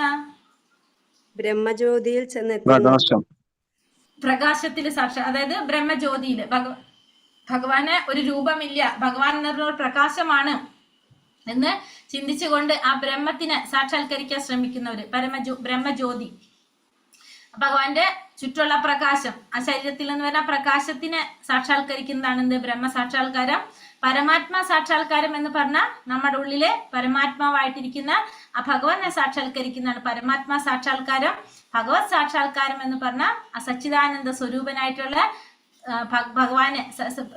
ബ്രഹ്മജ്യോതിയിൽ ചെന്നെത്തുന്നു. പ്രകാശത്തിൽ അതായത് ബ്രഹ്മജ്യോതിയിൽ. ഭഗവാന് ഒരു രൂപമില്ല, ഭഗവാൻ എന്ന് പറഞ്ഞ ഒരു പ്രകാശമാണ് എന്ന് ചിന്തിച്ചുകൊണ്ട് ആ ബ്രഹ്മത്തിനെ സാക്ഷാത്കരിക്കാൻ ശ്രമിക്കുന്നവര് ബ്രഹ്മജ്യോതി. ഭഗവാന്റെ ചുറ്റുള്ള പ്രകാശം, ആ ശരീരത്തിൽ നിന്ന് വരുന്ന പ്രകാശത്തിനെ സാക്ഷാത്കരിക്കുന്നതാണ് എന്ത്? ബ്രഹ്മസാക്ഷാത്കാരം. പരമാത്മാ സാക്ഷാത്കാരം എന്ന് പറഞ്ഞാൽ നമ്മുടെ ഉള്ളിലെ പരമാത്മാവായിട്ടിരിക്കുന്ന ആ ഭഗവാനെ സാക്ഷാത്കരിക്കുന്നതാണ് പരമാത്മാ സാക്ഷാത്കാരം. ഭഗവത് സാക്ഷാത്കാരം എന്ന് പറഞ്ഞാൽ ആ സച്ചിദാനന്ദ സ്വരൂപനായിട്ടുള്ള ഭഗവാനെ,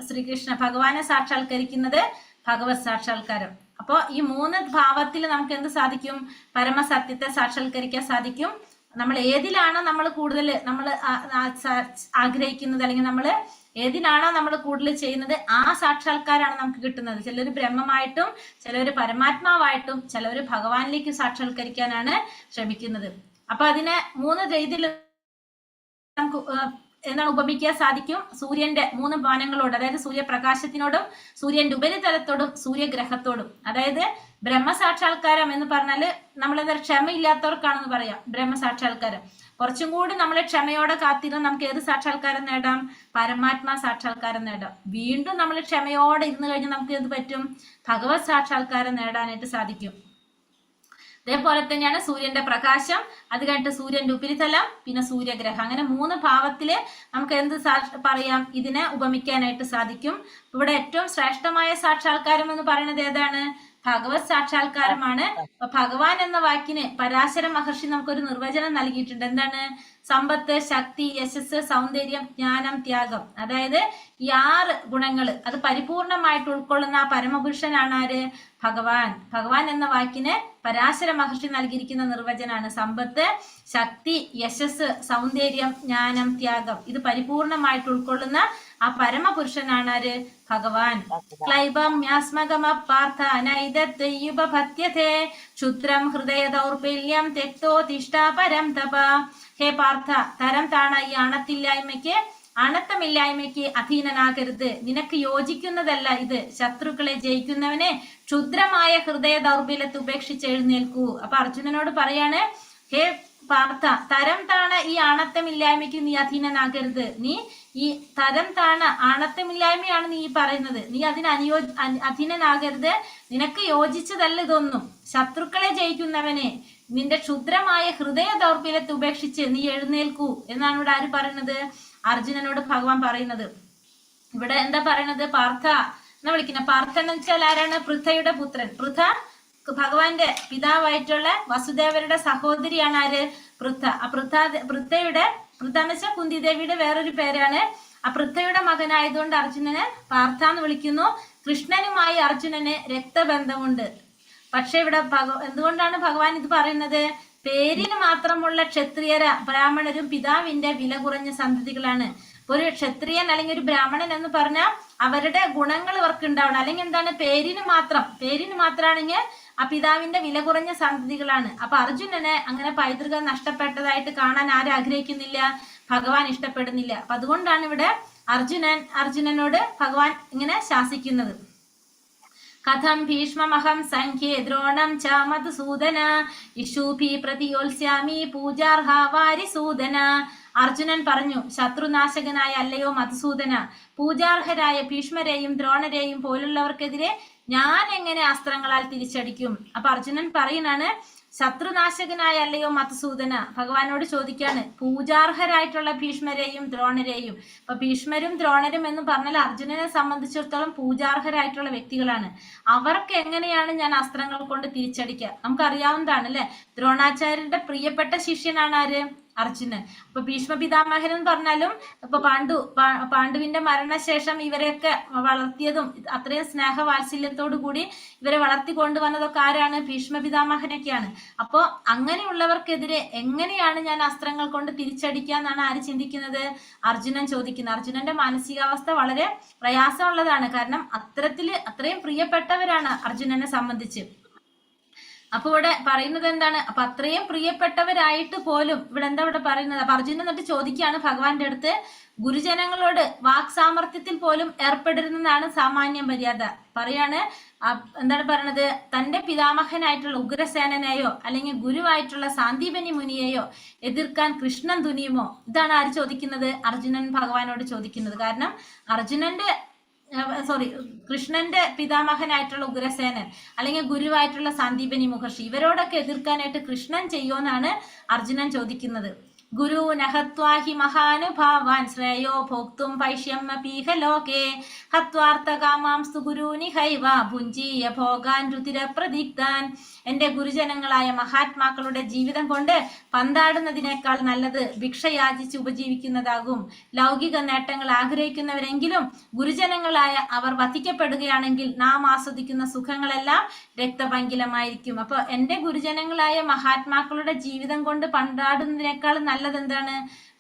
ശ്രീകൃഷ്ണ ഭഗവാനെ സാക്ഷാത്കരിക്കുന്നത് ഭഗവത് സാക്ഷാത്കാരം. അപ്പോ ഈ 3 ഭാവത്തിൽ നമുക്ക് എന്ത് സാധിക്കും? പരമസത്യത്തെ സാക്ഷാത്കരിക്കാൻ സാധിക്കും. നമ്മൾ ഏതിലാണോ നമ്മൾ കൂടുതൽ ആഗ്രഹിക്കുന്നത്, അല്ലെങ്കിൽ നമ്മൾ ഏതിനാണോ നമ്മൾ കൂടുതൽ ചെയ്യുന്നത്, ആ സാക്ഷാത്കാരാണ് നമുക്ക് കിട്ടുന്നത്. ചിലർ ബ്രഹ്മമായിട്ടും, ചിലവർ പരമാത്മാവായിട്ടും, ചിലവർ ഭഗവാനിലേക്ക് സാക്ഷാത്കരിക്കാനാണ് ശ്രമിക്കുന്നത്. അപ്പൊ അതിനെ 3 രീതിയിൽ നമുക്ക് എന്താണ് ഉപമിക്കാൻ സാധിക്കും? സൂര്യന്റെ 3 ബാണങ്ങളോട്, അതായത് സൂര്യപ്രകാശത്തിനോടും സൂര്യന്റെ ഉപരിതലത്തോടും സൂര്യഗ്രഹത്തോടും. അതായത് ബ്രഹ്മസാക്ഷാത്കാരം എന്ന് പറഞ്ഞാല് നമ്മളെന്താ ക്ഷമയില്ലാത്തവർക്കാണെന്ന് പറയാം. ബ്രഹ്മസാക്ഷാത്കാരം കുറച്ചും കൂടി നമ്മളെ ക്ഷമയോടെ കാത്തിരുന്ന് നമുക്ക് ഏത് സാക്ഷാത്കാരം നേടാം? പരമാത്മാ സാക്ഷാത്കാരം നേടാം. വീണ്ടും നമ്മൾ ക്ഷമയോടെ ഇരുന്ന് കഴിഞ്ഞാൽ നമുക്ക് എന്ത് പറ്റും? ഭഗവത് സാക്ഷാത്കാരം നേടാനായിട്ട് സാധിക്കും. അതേപോലെ തന്നെയാണ് സൂര്യന്റെ പ്രകാശം, അത് കഴിഞ്ഞിട്ട് സൂര്യന്റെ ഉപരിതലം, പിന്നെ സൂര്യഗ്രഹം. അങ്ങനെ 3 ഭാവത്തില് നമുക്ക് എന്ത് പറയാം? ഇതിനെ ഉപമിക്കാനായിട്ട് സാധിക്കും. ഇവിടെ ഏറ്റവും ശ്രേഷ്ഠമായ സാക്ഷാത്കാരം എന്ന് പറയുന്നത് ഏതാണ്? ഭഗവത് സാക്ഷാത്കാരമാണ്. ഭഗവാൻ എന്ന വാക്കിന് പരാശര മഹർഷി നമുക്കൊരു നിർവചനം നൽകിയിട്ടുണ്ട്. എന്താണ്? സമ്പത്ത്, ശക്തി, യശസ്, സൗന്ദര്യം, ജ്ഞാനം, ത്യാഗം. അതായത് ഈ 6 ഗുണങ്ങൾ അത് പരിപൂർണമായിട്ട് ഉൾക്കൊള്ളുന്ന ആ പരമപുരുഷനാണ് ആര്? ഭഗവാൻ. ഭഗവാൻ എന്ന വാക്കിന് പരാശര മഹർഷി നൽകിയിരിക്കുന്ന നിർവചനാണ് സമ്പത്ത്, ശക്തി, യശസ്, സൗന്ദര്യം, ജ്ഞാനം, ത്യാഗം. ഇത് പരിപൂർണമായിട്ട് ഉൾക്കൊള്ളുന്ന ആ പരമപുരുഷനാണ് ആര്? ഭഗവാൻ. ക്ലൈബം മ്യാസ്മകമപാർത്ഥ നൈദത്യുപപത്യതേ ക്ഷുദ്രം ഹൃദയ ദൗർബല്യം തെക്തോ തിഷ്ഠാ പരം തപ. ഹേ പാർത്ഥ, തരം താണ ഈ അണത്തമില്ലായ്മയ്ക്ക് അധീനനാകരുത്. നിനക്ക് യോജിക്കുന്നതല്ല ഇത്. ശത്രുക്കളെ ജയിക്കുന്നവനെ ക്ഷുദ്രമായ ഹൃദയ ദൗർബല്യത്തെ ഉപേക്ഷിച്ച് എഴുന്നേൽക്കൂ. അപ്പൊ അർജുനനോട് പറയാണ്, ഹേ പാർത്ഥ, തരം താണ ഈ ആണത്തമില്ലായ്മയ്ക്ക് നീ അധീനനാകരുത്. നീ ഈ തരം താണ ആണത്തമില്ലായ്മയാണ് നീ പറയുന്നത്. നീ അതിന് അധീനനാകരുത്. നിനക്ക് യോജിച്ചതല്ല ഇതൊന്നും. ശത്രുക്കളെ ജയിക്കുന്നവനെ, നിന്റെ ക്ഷുദ്രമായ ഹൃദയ ദൗർബല്യത്തെ ഉപേക്ഷിച്ച് നീ എഴുന്നേൽക്കൂ എന്നാണ് ഇവിടെ ആര് പറയുന്നത്? അർജുനനോട് ഭഗവാൻ പറയുന്നത്. ഇവിടെ എന്താ പറയുന്നത്? പാർത്ഥ എന്നാ വിളിക്കുന്നത്. പാർത്ഥ എന്ന് വെച്ചാൽ ആരാണ്? പൃഥയുടെ പുത്രൻ. പൃഥ ഭഗവാന്റെ പിതാവായിട്ടുള്ള വസുദേവരുടെ സഹോദരിയാണ് ആര്? പൃഥ. ആ പൃഥയുടെ എന്ന് വെച്ചാൽ കുന്തിദേവിയുടെ വേറൊരു പേരാണ്. ആ പൃഥയുടെ മകനായതുകൊണ്ട് അർജുനനെ പാർത്ഥ എന്ന് വിളിക്കുന്നു. കൃഷ്ണനുമായി അർജുനന് രക്തബന്ധമുണ്ട്. പക്ഷെ ഇവിടെ എന്തുകൊണ്ടാണ് ഭഗവാൻ ഇത് പറയുന്നത്? പേരിന് മാത്രമുള്ള ക്ഷത്രിയര ബ്രാഹ്മണരും പിതാവിന്റെ വില കുറഞ്ഞ സന്തതികളാണ്. ഒരു ക്ഷത്രിയൻ അല്ലെങ്കിൽ ഒരു ബ്രാഹ്മണൻ എന്ന് പറഞ്ഞാൽ അവരുടെ ഗുണങ്ങൾ ഇവർക്ക് ഉണ്ടാവണം. അല്ലെങ്കിൽ എന്താണ്? പേരിന് മാത്രമാണെങ്കിൽ ആ പിതാവിന്റെ വില കുറഞ്ഞ സന്തതികളാണ്. അപ്പൊ അർജുനനെ അങ്ങനെ പൈതൃകം നഷ്ടപ്പെട്ടതായിട്ട് കാണാൻ ആരും ആഗ്രഹിക്കുന്നില്ല, ഭഗവാൻ ഇഷ്ടപ്പെടുന്നില്ല. അപ്പൊ അതുകൊണ്ടാണ് ഇവിടെ അർജുനനോട് ഭഗവാൻ ഇങ്ങനെ ശാസിക്കുന്നത്. കഥം ഭീഷ്മമഹം സംഖ്യേ ദ്രോണം ച മധുസൂദന ഇഷൂഭി പ്രതിയോത്സ്യാമി പൂജാർഹ വാരിസൂദന. അർജുനൻ പറഞ്ഞു, ശത്രുനാശകനായ അല്ലയോ മധുസൂദന, പൂജാർഹരായ ഭീഷ്മരെയും ദ്രോണരെയും പോലുള്ളവർക്കെതിരെ ഞാൻ എങ്ങനെ അസ്ത്രങ്ങളാൽ തിരിച്ചടിക്കും? അപ്പൊ അർജുനൻ പറയുന്നാണ്, ശത്രുനാശകനായ അല്ലയോ മധുസൂദന, ഭഗവാനോട് ചോദിക്കാണ്, പൂജാർഹരായിട്ടുള്ള ഭീഷ്മരെയും ദ്രോണരെയും. അപ്പൊ ഭീഷ്മരും ദ്രോണരും എന്ന് പറഞ്ഞാൽ അർജുനനെ സംബന്ധിച്ചിടത്തോളം പൂജാർഹരായിട്ടുള്ള വ്യക്തികളാണ്. അവർക്ക് എങ്ങനെയാണ് ഞാൻ അസ്ത്രങ്ങൾ കൊണ്ട് തിരിച്ചടിക്കുക? നമുക്കറിയാവുന്നതാണ് അല്ലെ, ദ്രോണാചാര്യരുടെ പ്രിയപ്പെട്ട ശിഷ്യനാണ് ആര്? അർജുനൻ. അപ്പൊ ഭീഷ്മ പിതാമഹൻ എന്ന് പറഞ്ഞാലും ഇപ്പൊ പാണ്ഡുവിന്റെ മരണശേഷം ഇവരെയൊക്കെ വളർത്തിയതും അത്രയും സ്നേഹവാത്സല്യത്തോടു കൂടി ഇവരെ വളർത്തി കൊണ്ടുവന്നതൊക്കെ ആരാണ്? ഭീഷ്മ പിതാമഹനൊക്കെയാണ്. അപ്പോ അങ്ങനെയുള്ളവർക്കെതിരെ എങ്ങനെയാണ് ഞാൻ അസ്ത്രങ്ങൾ കൊണ്ട് തിരിച്ചടിക്കുക എന്നാണ് ആര് ചിന്തിക്കുന്നത്? അർജുനൻ ചോദിക്കുന്നത്. അർജുനന്റെ മാനസികാവസ്ഥ വളരെ പ്രയാസമുള്ളതാണ്. കാരണം അത്രയും പ്രിയപ്പെട്ടവരാണ് അർജുനനെ സംബന്ധിച്ച്. അപ്പൊ ഇവിടെ പറയുന്നത് എന്താണ്? അപ്പൊ അത്രയും പ്രിയപ്പെട്ടവരായിട്ട് പോലും ഇവിടെ പറയുന്നത്, അപ്പൊ അർജുനൻ എന്നിട്ട് ചോദിക്കുകയാണ് ഭഗവാന്റെ അടുത്ത്, ഗുരുജനങ്ങളോട് വാക് സാമർത്ഥ്യത്തിൽ പോലും ഏർപ്പെടരുതെന്നാണ് സാമാന്യ മര്യാദ. പറയാണ്, എന്താണ് പറയണത്? തന്റെ പിതാമഹനായിട്ടുള്ള ഉഗ്രസേനനെയോ അല്ലെങ്കിൽ ഗുരുവായിട്ടുള്ള സാന്ദീപനി മുനിയെയോ എതിർക്കാൻ കൃഷ്ണൻ തുനിയുമോ? ഇതാണ് ആര് ചോദിക്കുന്നത്? അർജുനൻ ഭഗവാനോട് ചോദിക്കുന്നത്. കാരണം കൃഷ്ണന്റെ പിതാമഹനായിട്ടുള്ള ഉഗ്രസേനൻ അല്ലെങ്കിൽ ഗുരുവായിട്ടുള്ള സാന്ദീപനി മുഹർഷി, ഇവരോടൊക്കെ എതിർക്കാനായിട്ട് കൃഷ്ണൻ ചെയ്യുമെന്നാണ് അർജുനൻ ചോദിക്കുന്നത്. ഗുരു നഹത്വാഹി മഹാനുഭാവാൻ ശ്രേയോ ഭോക്തും പൈഷ്യമപീഹ ലോകേ ഹത്വാർത്ഥകാമാംസ്തു ഗുരുനി ഹൈവ ഭുഞ്ജീയ ഭോഗാൻ രുതിര പ്രദീക്താൻ. എന്റെ ഗുരുജനങ്ങളായ മഹാത്മാക്കളുടെ ജീവിതം കൊണ്ട് പന്താടുന്നതിനേക്കാൾ നല്ലത് ഭിക്ഷയാചിച്ച് ഉപജീവിക്കുന്നതാകും. ലൗകിക നേട്ടങ്ങൾ ആഗ്രഹിക്കുന്നവരെങ്കിലും ഗുരുജനങ്ങളായ അവർ വധിക്കപ്പെടുകയാണെങ്കിൽ നാം ആസ്വദിക്കുന്ന സുഖങ്ങളെല്ലാം രക്തപങ്കിലമായിരിക്കും. അപ്പൊ എന്റെ ഗുരുജനങ്ങളായ മഹാത്മാക്കളുടെ ജീവിതം കൊണ്ട് പന്താടുന്നതിനേക്കാൾ നല്ലത് എന്താണ്?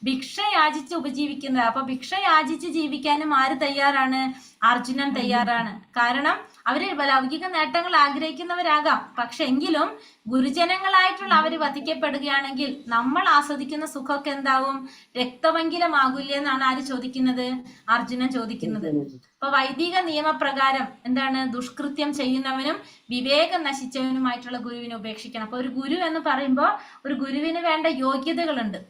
ഭിക്ഷ യാചിച്ച് ഉപജീവിക്കുന്നത്. അപ്പൊ ഭിക്ഷ യാചിച്ച് ജീവിക്കാനും ആര് തയ്യാറാണ്? അർജുനൻ തയ്യാറാണ്. കാരണം അവര് ലൗകിക നേട്ടങ്ങൾ ആഗ്രഹിക്കുന്നവരാകാം, പക്ഷെ എങ്കിലും ഗുരുജനങ്ങളായിട്ടുള്ള അവര് വധിക്കപ്പെടുകയാണെങ്കിൽ നമ്മൾ ആസ്വദിക്കുന്ന സുഖമൊക്കെ എന്താവും? രക്തപങ്കിലമാകില്ല എന്നാണ് ആര് ചോദിക്കുന്നത്? അർജുനൻ ചോദിക്കുന്നത്. അപ്പൊ വൈദിക നിയമപ്രകാരം എന്താണ്? ദുഷ്കൃത്യം ചെയ്യുന്നവനും വിവേകം നശിച്ചവനുമായിട്ടുള്ള ഗുരുവിനെ ഉപേക്ഷിക്കണം. അപ്പൊ ഒരു ഗുരു എന്ന് പറയുമ്പോൾ ഒരു ഗുരുവിന് വേണ്ട യോഗ്യതകളുണ്ട്.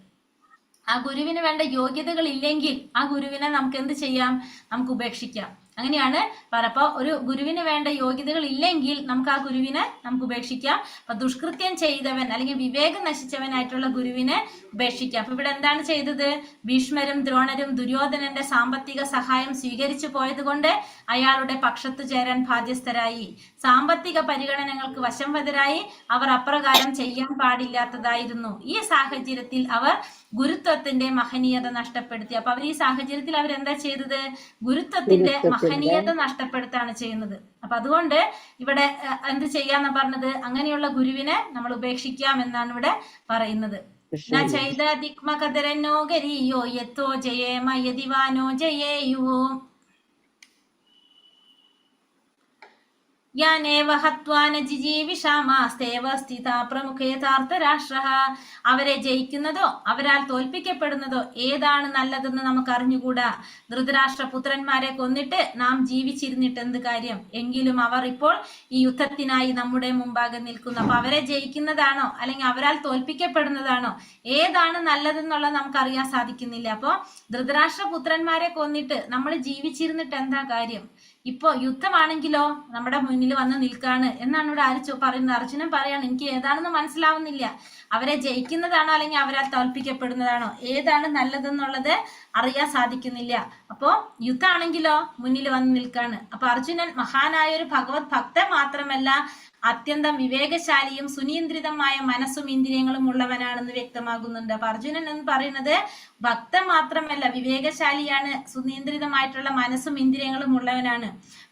ആ ഗുരുവിന് വേണ്ട യോഗ്യതകൾ ഇല്ലെങ്കിൽ ആ ഗുരുവിനെ നമുക്ക് എന്ത് ചെയ്യാം? നമുക്ക് ഉപേക്ഷിക്കാം. അങ്ങനെയാണ് അപ്പൊ ഒരു ഗുരുവിന് വേണ്ട യോഗ്യതകൾ ഇല്ലെങ്കിൽ നമുക്ക് ആ ഗുരുവിനെ നമുക്ക് ഉപേക്ഷിക്കാം. അപ്പൊ ദുഷ്കൃത്യം ചെയ്തവൻ അല്ലെങ്കിൽ വിവേകം നശിച്ചവനായിട്ടുള്ള ഗുരുവിനെ ഉപേക്ഷിക്കാം. അപ്പൊ ഇവിടെ എന്താണ് ചെയ്തത്? ഭീഷ്മരും ദ്രോണരും ദുര്യോധനന്റെ സാമ്പത്തിക സഹായം സ്വീകരിച്ചു പോയത് കൊണ്ട് അയാളുടെ പക്ഷത്തു ചേരാൻ ബാധ്യസ്ഥരായി. സാമ്പത്തിക പരിഗണനകൾക്ക് വശംവദരായി. അവർ അപ്രകാരം ചെയ്യാൻ പാടില്ലാത്തതായിരുന്നു. ഈ സാഹചര്യത്തിൽ അവർ ഗുരുത്വത്തിന്റെ മഹനീയത നഷ്ടപ്പെടുത്തി. അപ്പൊ അവർ ഈ സാഹചര്യത്തിൽ അവരെന്താ ചെയ്തത്? ഗുരുത്വത്തിന്റെ മഹനീയത നഷ്ടപ്പെടുത്താണ് ചെയ്യുന്നത്. അപ്പൊ അതുകൊണ്ട് ഇവിടെ എന്ത് ചെയ്യാന്നാ പറഞ്ഞത്? അങ്ങനെയുള്ള ഗുരുവിനെ നമ്മൾ ഉപേക്ഷിക്കാം എന്നാണ് ഇവിടെ പറയുന്നത്. ദിക്മകരനോ യത്തോ ജയേമ യദിവാനോ ജയേയുവോ അവരെ ജയിക്കുന്നതോ അവരാൽ തോൽപ്പിക്കപ്പെടുന്നതോ ഏതാണ് നല്ലതെന്ന് നമുക്ക് അറിഞ്ഞുകൂടാ. ധൃതരാഷ്ട്ര പുത്രന്മാരെ കൊന്നിട്ട് നാം ജീവിച്ചിരുന്നിട്ട് എന്ത് കാര്യം? എങ്കിലും അവർ ഇപ്പോൾ ഈ യുദ്ധത്തിനായി നമ്മുടെ മുമ്പാകെ നിൽക്കുന്നു. അപ്പൊ അവരെ ജയിക്കുന്നതാണോ അല്ലെങ്കിൽ അവരാൽ തോൽപ്പിക്കപ്പെടുന്നതാണോ ഏതാണ് നല്ലതെന്നുള്ളത് നമുക്ക് അറിയാൻ സാധിക്കുന്നില്ല. അപ്പൊ ധൃതരാഷ്ട്ര പുത്രന്മാരെ കൊന്നിട്ട് നമ്മൾ ജീവിച്ചിരുന്നിട്ട് എന്താ കാര്യം? ഇപ്പൊ യുദ്ധമാണെങ്കിലോ നമ്മുടെ മുന്നിൽ വന്ന് നിൽക്കാണ് എന്നാണ് ഇവിടെ ആര് പറയുന്നത്? അർജുനൻ പറയാണ്, എനിക്ക് ഏതാണെന്ന് മനസ്സിലാവുന്നില്ല. അവരെ ജയിക്കുന്നതാണോ അല്ലെങ്കിൽ അവരാൽ തോൽപ്പിക്കപ്പെടുന്നതാണോ ഏതാണ് നല്ലതെന്നുള്ളത് അറിയാൻ സാധിക്കുന്നില്ല. അപ്പോ യുദ്ധമാണെങ്കിലോ മുന്നിൽ വന്ന് നിൽക്കാണ്. അപ്പൊ അർജുനൻ മഹാനായ ഒരു ഭഗവത് ഭക്തൻ മാത്രമല്ല, അത്യന്തം വിവേകശാലിയും സുനിയന്ത്രിതമായ മനസ്സും ഇന്ദ്രിയങ്ങളും ഉള്ളവനാണെന്ന് വ്യക്തമാകുന്നുണ്ട്. അപ്പൊ അർജുനൻ എന്ന് പറയുന്നത് ഭക്തൻ മാത്രമല്ല, വിവേകശാലിയാണ്, സുനിയന്ത്രിതമായിട്ടുള്ള മനസ്സും ഇന്ദ്രിയങ്ങളും ഉള്ളവനാണ്.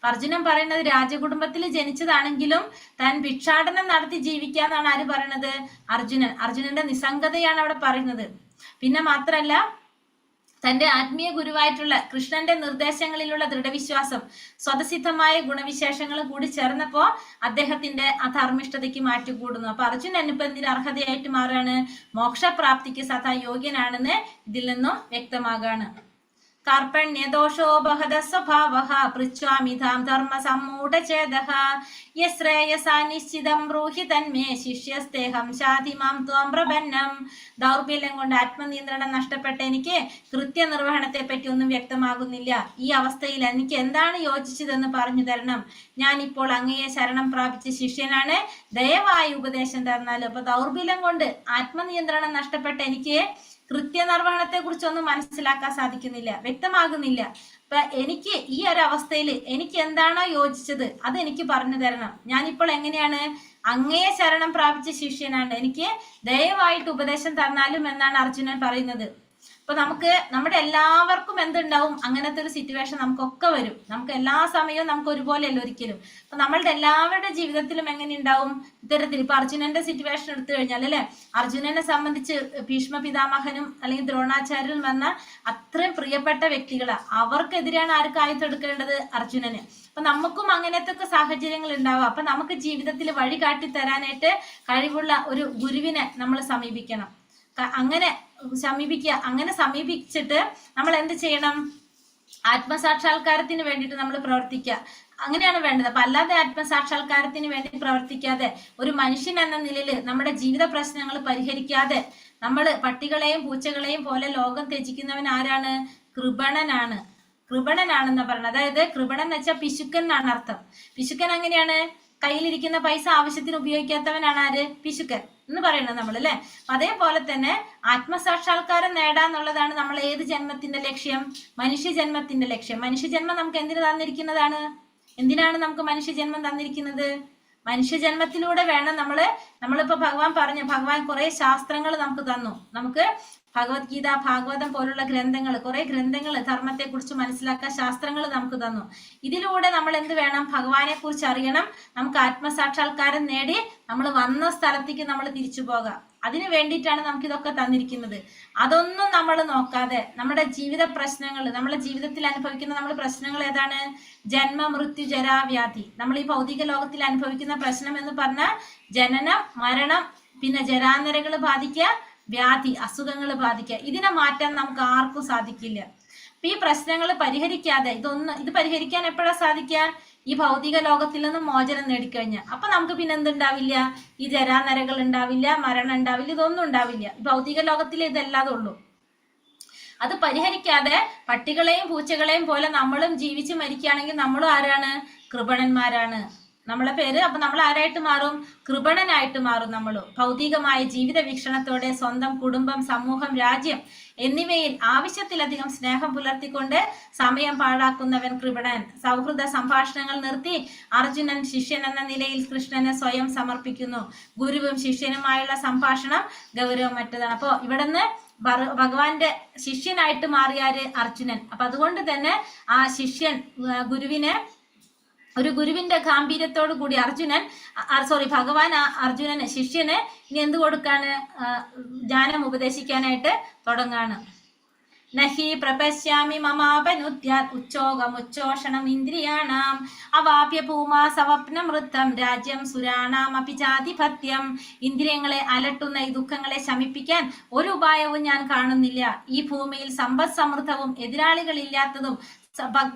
അർജുനൻ പറയുന്നത് രാജകുടുംബത്തിൽ ജനിച്ചതാണെങ്കിലും താൻ ഭിക്ഷാടനം നടത്തി ജീവിക്കാന്നാണ് ആര് പറയണത്? അർജുനന്റെ നിസ്സംഗതയാണ് അവിടെ പറയുന്നത്. പിന്നെ മാത്രല്ല, തന്റെ ആത്മീയ ഗുരുവായിട്ടുള്ള കൃഷ്ണന്റെ നിർദ്ദേശങ്ങളിലുള്ള ദൃഢവിശ്വാസം, സ്വതസിദ്ധമായ ഗുണവിശേഷങ്ങൾ കൂടി ചേർന്നപ്പോ അദ്ദേഹത്തിന്റെ അധർമ്മിഷ്ഠതയ്ക്ക് മാറ്റുകൂടുന്നു. അപ്പൊ അർജുനൻ ഇപ്പൊ എന്തിന് അർഹതയായിട്ട് മാറുകയാണ്? മോക്ഷപ്രാപ്തിക്ക് സദാ യോഗ്യനാണെന്ന് ഇതിൽ നിന്നും വ്യക്തമാകാണ്. कार्पण्यदोषो बहदः स्वभावः पृच्छामिधां धर्मसम्मूढचेदः യശ്രേയസാ നിശ്ചിതം ബ്രൂഹി തന്മേ ശിഷ്യസ്തേഹം ശാതിമാം ത്വം പ്രപന്നം. ദൗർബല്യം കൊണ്ട് ആത്മനിയന്ത്രണം നഷ്ടപ്പെട്ട എനിക്ക് കൃത്യനിർവഹണത്തെ പറ്റി ഒന്നും വ്യക്തമാകുന്നില്ല. ഈ അവസ്ഥയിൽ എനിക്ക് എന്താണ് യോജിച്ചതെന്ന് പറഞ്ഞു തരണം. ഞാൻ ഇപ്പോൾ അങ്ങയെ ശരണം പ്രാപിച്ച ശിഷ്യനാണ്, ദയവായി ഉപദേശം തന്നാലും. അപ്പൊ ദൗർബല്യം കൊണ്ട് ആത്മനിയന്ത്രണം നഷ്ടപ്പെട്ട എനിക്ക് കൃത്യനിർവഹണത്തെ കുറിച്ചൊന്നും മനസ്സിലാക്കാൻ സാധിക്കുന്നില്ല, വ്യക്തമാകുന്നില്ല. അപ്പൊ എനിക്ക് ഈ ഒരു അവസ്ഥയിൽ എനിക്ക് എന്താണോ യോജിച്ചത് അത് എനിക്ക് പറഞ്ഞു തരണം. ഞാനിപ്പോൾ എങ്ങനെയാണ്? അങ്ങയെ ശരണം പ്രാപിച്ച ശിഷ്യനാണ്, എനിക്ക് ദയവായിട്ട് ഉപദേശം തന്നാലും എന്നാണ് അർജുനൻ പറയുന്നത്. അപ്പൊ നമ്മുടെ എല്ലാവർക്കും എന്തുണ്ടാവും? അങ്ങനത്തെ ഒരു സിറ്റുവേഷൻ നമുക്കൊക്കെ വരും. നമുക്ക് എല്ലാ സമയവും നമുക്ക് ഒരുപോലെയല്ല ഒരിക്കലും. അപ്പൊ നമ്മളുടെ എല്ലാവരുടെ ജീവിതത്തിലും എങ്ങനെ ഉണ്ടാവും? ഇത്തരത്തിൽ ഇപ്പൊ അർജുനന്റെ സിറ്റുവേഷൻ എടുത്തു കഴിഞ്ഞാൽ അല്ലെ, അർജുനനെ സംബന്ധിച്ച് ഭീഷ്മ പിതാമഹനും അല്ലെങ്കിൽ ദ്രോണാചാര്യനും വന്ന അത്രയും പ്രിയപ്പെട്ട വ്യക്തികളാ. അവർക്കെതിരെയാണ് ആർക്ക് ആയുധെടുക്കേണ്ടത്? അർജുനന്. അപ്പൊ നമുക്കും അങ്ങനത്തെ സാഹചര്യങ്ങൾ ഉണ്ടാവാം. അപ്പൊ നമുക്ക് ജീവിതത്തിൽ വഴി കാട്ടി തരാനായിട്ട് കഴിവുള്ള ഒരു ഗുരുവിനെ നമ്മൾ സമീപിക്കണം. അങ്ങനെ സമീപിച്ചിട്ട് നമ്മൾ എന്ത് ചെയ്യണം? ആത്മസാക്ഷാത്കാരത്തിന് വേണ്ടിയിട്ട് നമ്മൾ പ്രവർത്തിക്കുക. അങ്ങനെയാണ് വേണ്ടത്. അപ്പൊ അല്ലാതെ ആത്മസാക്ഷാത്കാരത്തിന് വേണ്ടി പ്രവർത്തിക്കാതെ ഒരു മനുഷ്യൻ എന്ന നിലയിൽ നമ്മുടെ ജീവിത പ്രശ്നങ്ങൾ പരിഹരിക്കാതെ നമ്മൾ പട്ടികളെയും പൂച്ചകളെയും പോലെ ലോകം ത്യജിക്കുന്നവൻ ആരാണ്? കൃപണനാണ്. കൃപണനാണെന്ന് പറയുന്നത്. അതായത് കൃപണൻ എന്ന് വെച്ചാൽ പിശുക്കൻ എന്നാണ് അർത്ഥം. പിശുക്കൻ എങ്ങനെയാണ്? കയ്യിലിരിക്കുന്ന പൈസ ആവശ്യത്തിന് ഉപയോഗിക്കാത്തവനാണ് ആര്? പിശുക്കൻ എന്ന് പറയുന്നത് നമ്മൾ അല്ലെ. അതേപോലെ തന്നെ ആത്മസാക്ഷാത്കാരം നേടാന്നുള്ളതാണ് നമ്മൾ ഏത് ജന്മത്തിന്റെ ലക്ഷ്യം? മനുഷ്യജന്മത്തിന്റെ ലക്ഷ്യം. മനുഷ്യജന്മം നമുക്ക് എന്തിനു തന്നിരിക്കുന്നതാണ്? എന്തിനാണ് നമുക്ക് മനുഷ്യജന്മം തന്നിരിക്കുന്നത്? മനുഷ്യജന്മത്തിലൂടെ വേണം നമ്മളിപ്പോ ഭഗവാൻ കുറെ ശാസ്ത്രങ്ങൾ നമുക്ക് തന്നു. നമുക്ക് ഭഗവത്ഗീത, ഭാഗവതം പോലുള്ള ഗ്രന്ഥങ്ങൾ, കുറെ ഗ്രന്ഥങ്ങൾ ധർമ്മത്തെ കുറിച്ച് മനസ്സിലാക്കാൻ ശാസ്ത്രങ്ങൾ നമുക്ക് തന്നു. ഇതിലൂടെ നമ്മൾ എന്ത് വേണം? ഭഗവാനെ കുറിച്ച് അറിയണം. നമുക്ക് ആത്മസാക്ഷാത്കാരം നേടി നമ്മൾ വന്ന സ്ഥലത്തേക്ക് നമ്മൾ തിരിച്ചു പോകാം. അതിനു വേണ്ടിയിട്ടാണ് നമുക്ക് ഇതൊക്കെ തന്നിരിക്കുന്നത്. അതൊന്നും നമ്മൾ നോക്കാതെ നമ്മുടെ ജീവിത പ്രശ്നങ്ങൾ, നമ്മുടെ ജീവിതത്തിൽ അനുഭവിക്കുന്ന പ്രശ്നങ്ങൾ ഏതാണ്? ജന്മ, മൃത്യു, ജരാവ്യാധി. നമ്മൾ ഈ ഭൗതിക ലോകത്തിൽ അനുഭവിക്കുന്ന പ്രശ്നം എന്ന് പറഞ്ഞാൽ ജനനം, മരണം, പിന്നെ ജരാനരകൾ ബാധിക്കുക, വ്യാധി, അസുഖങ്ങൾ ബാധിക്കുക. ഇതിനെ മാറ്റാൻ നമുക്ക് ആർക്കും സാധിക്കില്ല. അപ്പൊ ഈ പ്രശ്നങ്ങൾ പരിഹരിക്കാതെ ഇത് പരിഹരിക്കാൻ എപ്പോഴാ സാധിക്കുക? ഈ ഭൗതിക ലോകത്തിൽ നിന്നും മോചനം നേടിക്കഴിഞ്ഞാൽ. അപ്പൊ നമുക്ക് പിന്നെ എന്തുണ്ടാവില്ല? ഈ ജരാനരകൾ ഉണ്ടാവില്ല, മരണം ഉണ്ടാവില്ല, ഇതൊന്നും ഉണ്ടാവില്ല. ഭൗതിക ലോകത്തിൽ ഇതല്ലാതെ ഉള്ളൂ. അത് പരിഹരിക്കാതെ പട്ടികളെയും പൂച്ചകളെയും പോലെ നമ്മളും ജീവിച്ച് മരിക്കുകയാണെങ്കിൽ നമ്മളും ആരാണ്? കൃപണന്മാരാണ്. നമ്മളെ പേര്. അപ്പൊ നമ്മൾ ആരായിട്ട് മാറും? കൃപണനായിട്ട് മാറും. നമ്മൾ ഭൗതികമായ ജീവിത വീക്ഷണത്തോടെ സ്വന്തം കുടുംബം, സമൂഹം, രാജ്യം എന്നിവയിൽ ആവശ്യത്തിലധികം സ്നേഹം പുലർത്തിക്കൊണ്ട് സമയം പാഴാക്കുന്നവൻ കൃപണൻ. സൗഹൃദ സംഭാഷണങ്ങൾ നിർത്തി അർജുനൻ ശിഷ്യൻ എന്ന നിലയിൽ കൃഷ്ണനെ സ്വയം സമർപ്പിക്കുന്നു. ഗുരുവും ശിഷ്യനുമായുള്ള സംഭാഷണം ഗൗരവമറ്റതാണ്. അപ്പോ ഇവിടുന്ന് ഭഗവാന്റെ ശിഷ്യനായിട്ട് മാറിയാര്? അർജുനൻ. അപ്പൊ അതുകൊണ്ട് തന്നെ ആ ശിഷ്യൻ ഒരു ഗുരുവിന്റെ ഗാംഭീര്യത്തോടു കൂടി ഭഗവാൻ അർജുനന്, ശിഷ്യന് ഇനി എന്ത് കൊടുക്കാണ്? ജ്ഞാനം ഉപദേശിക്കാനായിട്ട് തുടങ്ങാണ്. നഹി പ്രപശ്യാമി മമാപനുദ്യാത് ഉച്ചോഷണം ഇന്ദ്രിയാണാം അവാപ്യ ഭൂമാ സവപ്നമൃത്തം രാജ്യം സുരാണാം അപിജാതിപത്യം. ഇന്ദ്രിയങ്ങളെ അലട്ടുന്ന ഈ ദുഃഖങ്ങളെ ശമിപ്പിക്കാൻ ഒരു ഉപായവും ഞാൻ കാണുന്നില്ല. ഈ ഭൂമിയിൽ സമ്പദ് സമൃദ്ധവും എതിരാളികളില്ലാത്തതും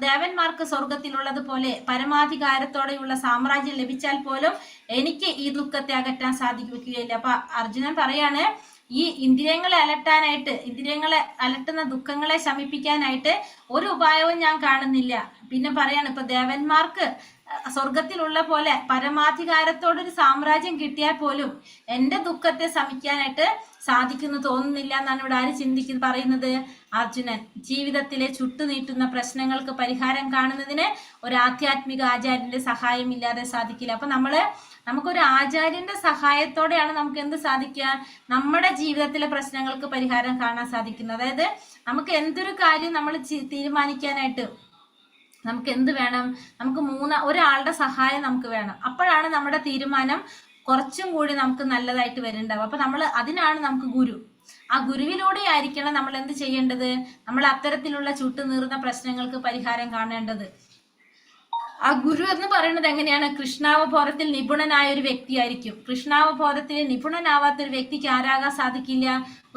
ദേവന്മാർക്ക് സ്വർഗത്തിലുള്ളതുപോലെ പരമാധികാരത്തോടെയുള്ള സാമ്രാജ്യം ലഭിച്ചാൽ പോലും എനിക്ക് ഈ ദുഃഖത്തെ അകറ്റാൻ സാധിക്കുകയില്ല. അപ്പൊ അർജുനൻ പറയാണ്, ഈ ഇന്ദ്രിയങ്ങളെ അലട്ടുന്ന ദുഃഖങ്ങളെ ശമിപ്പിക്കാനായിട്ട് ഒരു ഉപായവും ഞാൻ കാണുന്നില്ല. പിന്നെ പറയാണ്, ഇപ്പൊ ദേവന്മാർക്ക് സ്വർഗത്തിലുള്ള പോലെ പരമാധികാരത്തോടൊരു സാമ്രാജ്യം കിട്ടിയാൽ പോലും എന്റെ ദുഃഖത്തെ ശമിക്കാനായിട്ട് സാധിക്കുന്നു തോന്നുന്നില്ല എന്നാണ് ഇവിടെ ആര് പറയുന്നത്? അർജുനൻ. ജീവിതത്തിലെ ചുട്ടുനീട്ടുന്ന പ്രശ്നങ്ങൾക്ക് പരിഹാരം കാണുന്നതിന് ഒരു ആധ്യാത്മിക ആചാര്യന്റെ സഹായം ഇല്ലാതെ സാധിക്കില്ല. അപ്പൊ നമുക്കൊരു ആചാര്യന്റെ സഹായത്തോടെയാണ് നമുക്ക് എന്ത് സാധിക്കുക? നമ്മുടെ ജീവിതത്തിലെ പ്രശ്നങ്ങൾക്ക് പരിഹാരം കാണാൻ സാധിക്കുന്നത്. അതായത് നമുക്ക് എന്തൊരു കാര്യം നമ്മൾ തീരുമാനിക്കാനായിട്ട് നമുക്ക് എന്ത് വേണം? നമുക്ക് ഒരാളുടെ സഹായം നമുക്ക് വേണം. അപ്പോഴാണ് നമ്മുടെ തീരുമാനം കുറച്ചും കൂടി നമുക്ക് നല്ലതായിട്ട് വരുന്നുണ്ടാവും. അപ്പൊ അതിനാണ് നമുക്ക് ഗുരു. ആ ഗുരുവിലൂടെ ആയിരിക്കണം നമ്മൾ എന്ത് ചെയ്യേണ്ടത്? നമ്മൾ അത്തരത്തിലുള്ള ചുട്ടുനീറുന്ന പ്രശ്നങ്ങൾക്ക് പരിഹാരം കാണേണ്ടത്. ആ ഗുരു എന്ന് പറയുന്നത് എങ്ങനെയാണ്? കൃഷ്ണാവബോധത്തിൽ നിപുണനായ ഒരു വ്യക്തിയായിരിക്കും. കൃഷ്ണാവബോധത്തിൽ നിപുണനാവാത്ത ഒരു വ്യക്തിക്ക് ആരാകാൻ സാധിക്കില്ല?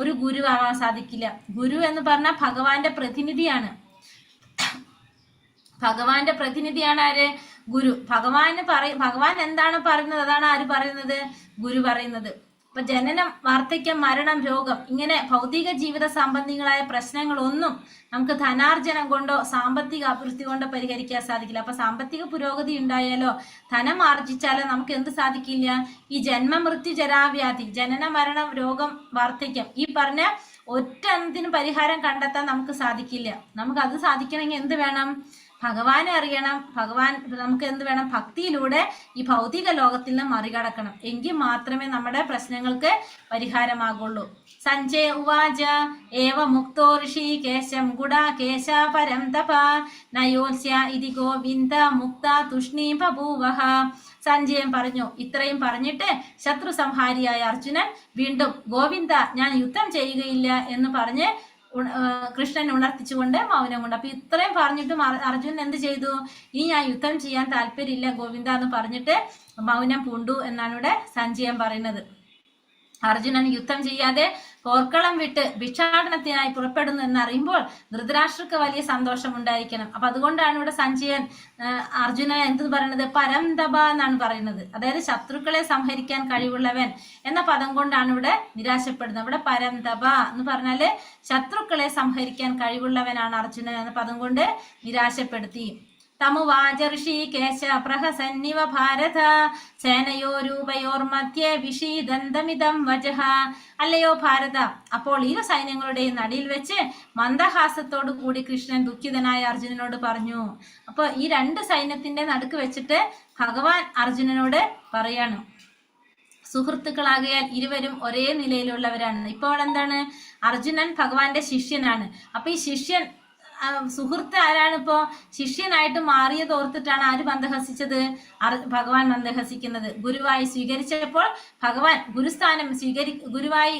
ഒരു ഗുരു ആവാൻ സാധിക്കില്ല. ഗുരു എന്ന് പറഞ്ഞാൽ ഭഗവാന്റെ പ്രതിനിധിയാണ്. ഭഗവാന്റെ പ്രതിനിധിയാണ് ആര്? ഗുരു. ഭഗവാൻ എന്താണ് പറയുന്നത് അതാണ് ആര് പറയുന്നത്? ഗുരു പറയുന്നത്. അപ്പൊ ജനനം, വാർദ്ധക്യം, മരണം, രോഗം, ഇങ്ങനെ ഭൗതിക ജീവിത സംബന്ധികളായ പ്രശ്നങ്ങളൊന്നും നമുക്ക് ധനാർജനം കൊണ്ടോ സാമ്പത്തിക അഭിവൃദ്ധി കൊണ്ടോ പരിഹരിക്കാൻ സാധിക്കില്ല. അപ്പൊ സാമ്പത്തിക പുരോഗതി ഉണ്ടായാലോ ധനം ആർജിച്ചാലോ നമുക്ക് എന്ത് സാധിക്കില്ല? ഈ ജന്മമൃത്യു ജരാവ്യാധി, ജനന മരണം, രോഗം, വാർദ്ധക്യം, ഈ പറഞ്ഞ ഒറ്റ എണ്ണത്തിനും പരിഹാരം കണ്ടെത്താൻ നമുക്ക് സാധിക്കില്ല. നമുക്ക് അത് സാധിക്കണമെങ്കിൽ എന്ത് വേണം? ഭഗവാനെ അറിയണം. നമുക്ക് എന്ത് വേണം? ഭക്തിയിലൂടെ ഈ ഭൗതിക ലോകത്തിൽ നിന്ന് മറികടക്കണം. എങ്കിൽ മാത്രമേ നമ്മുടെ പ്രശ്നങ്ങൾക്ക് പരിഹാരമാകുള്ളൂ. സഞ്ജയ ഉവാച ഏവ മുക്തോ ഋഷികേശം ഗുഡാകേശ പരം തപ നയോത്സ്യ ഇതി ഗോവിന്ദ മുക്ത തുഷ്ണീ ബഭൂവഃ. സഞ്ജയൻ പറഞ്ഞു. ഇത്രയും പറഞ്ഞിട്ട് ശത്രു സംഹാരിയായ അർജുനൻ വീണ്ടും ഗോവിന്ദ ഞാൻ യുദ്ധം ചെയ്യുകയില്ല എന്ന് പറഞ്ഞ് കൃഷ്ണൻ ഉണർത്തിച്ചുകൊണ്ട് മൗനം കൊണ്ട്. അപ്പൊ ഇത്രയും പറഞ്ഞിട്ടും അർജുനൻ എന്ത് ചെയ്തു? ഇനി ഞാൻ യുദ്ധം ചെയ്യാൻ താല്പര്യമില്ല ഗോവിന്ദ എന്ന് പറഞ്ഞിട്ട് മൗനം പൂണ്ടു എന്നാണ് ഇവിടെ സഞ്ജയൻ പറയുന്നത്. അർജുനൻ യുദ്ധം ചെയ്യാതെ പോർക്കളം വിട്ട് ഭിക്ഷാടനത്തിനായി പുറപ്പെടുന്നു എന്നറിയുമ്പോൾ ധൃതരാഷ്ട്രക്ക് വലിയ സന്തോഷം ഉണ്ടായിരിക്കണം. അപ്പൊ അതുകൊണ്ടാണ് ഇവിടെ സഞ്ജയൻ അർജുനൻ എന്ത് പറയുന്നത്? പരംതപ എന്നാണ് പറയുന്നത്. അതായത് ശത്രുക്കളെ സംഹരിക്കാൻ കഴിവുള്ളവൻ എന്ന പദം കൊണ്ടാണ് ഇവിടെ നിരാശപ്പെടുന്നത്. ഇവിടെ പരംതപ എന്ന് പറഞ്ഞാല് ശത്രുക്കളെ സംഹരിക്കാൻ കഴിവുള്ളവനാണ് അർജുനൻ എന്ന പദം കൊണ്ട് നിരാശപ്പെടുത്തി. തമുവാച ഋഷികേശ പ്രഹസന്നിവ ഭാരത സേനയോരൂപയോർമധ്യേ വിഷീദന്തമിതം വജഃ. അല്ലയോ ഭാരത, അപ്പോൾ ഇരു സൈന്യങ്ങളുടെയും നടുവിൽ വെച്ച് മന്ദഹാസത്തോടു കൂടി കൃഷ്ണൻ ദുഃഖിതനായ അർജുനനോട് പറഞ്ഞു. അപ്പൊ ഈ രണ്ട് സൈന്യത്തിന്റെ നടുക്ക് വെച്ചിട്ട് ഭഗവാൻ അർജുനനോട് പറയാണ്, സുഹൃത്തുക്കളാകയാൽ ഇരുവരും ഒരേ നിലയിലുള്ളവരാണ്. ഇപ്പോൾ എന്താണ്? അർജുനൻ ഭഗവാന്റെ ശിഷ്യനാണ്. അപ്പൊ ഈ ശിഷ്യൻ സുഹൃത്ത് ആരാണ്? ഇപ്പോ ശിഷ്യനായിട്ട് മാറിയത് ഓർത്തിട്ടാണ് ആര് മന്ദഹസിച്ചത്? ഭഗവാൻ മന്ദഹസിക്കുന്നത്. ഗുരുവായി സ്വീകരിച്ചപ്പോൾ ഭഗവാൻ ഗുരുസ്ഥാനം ഗുരുവായി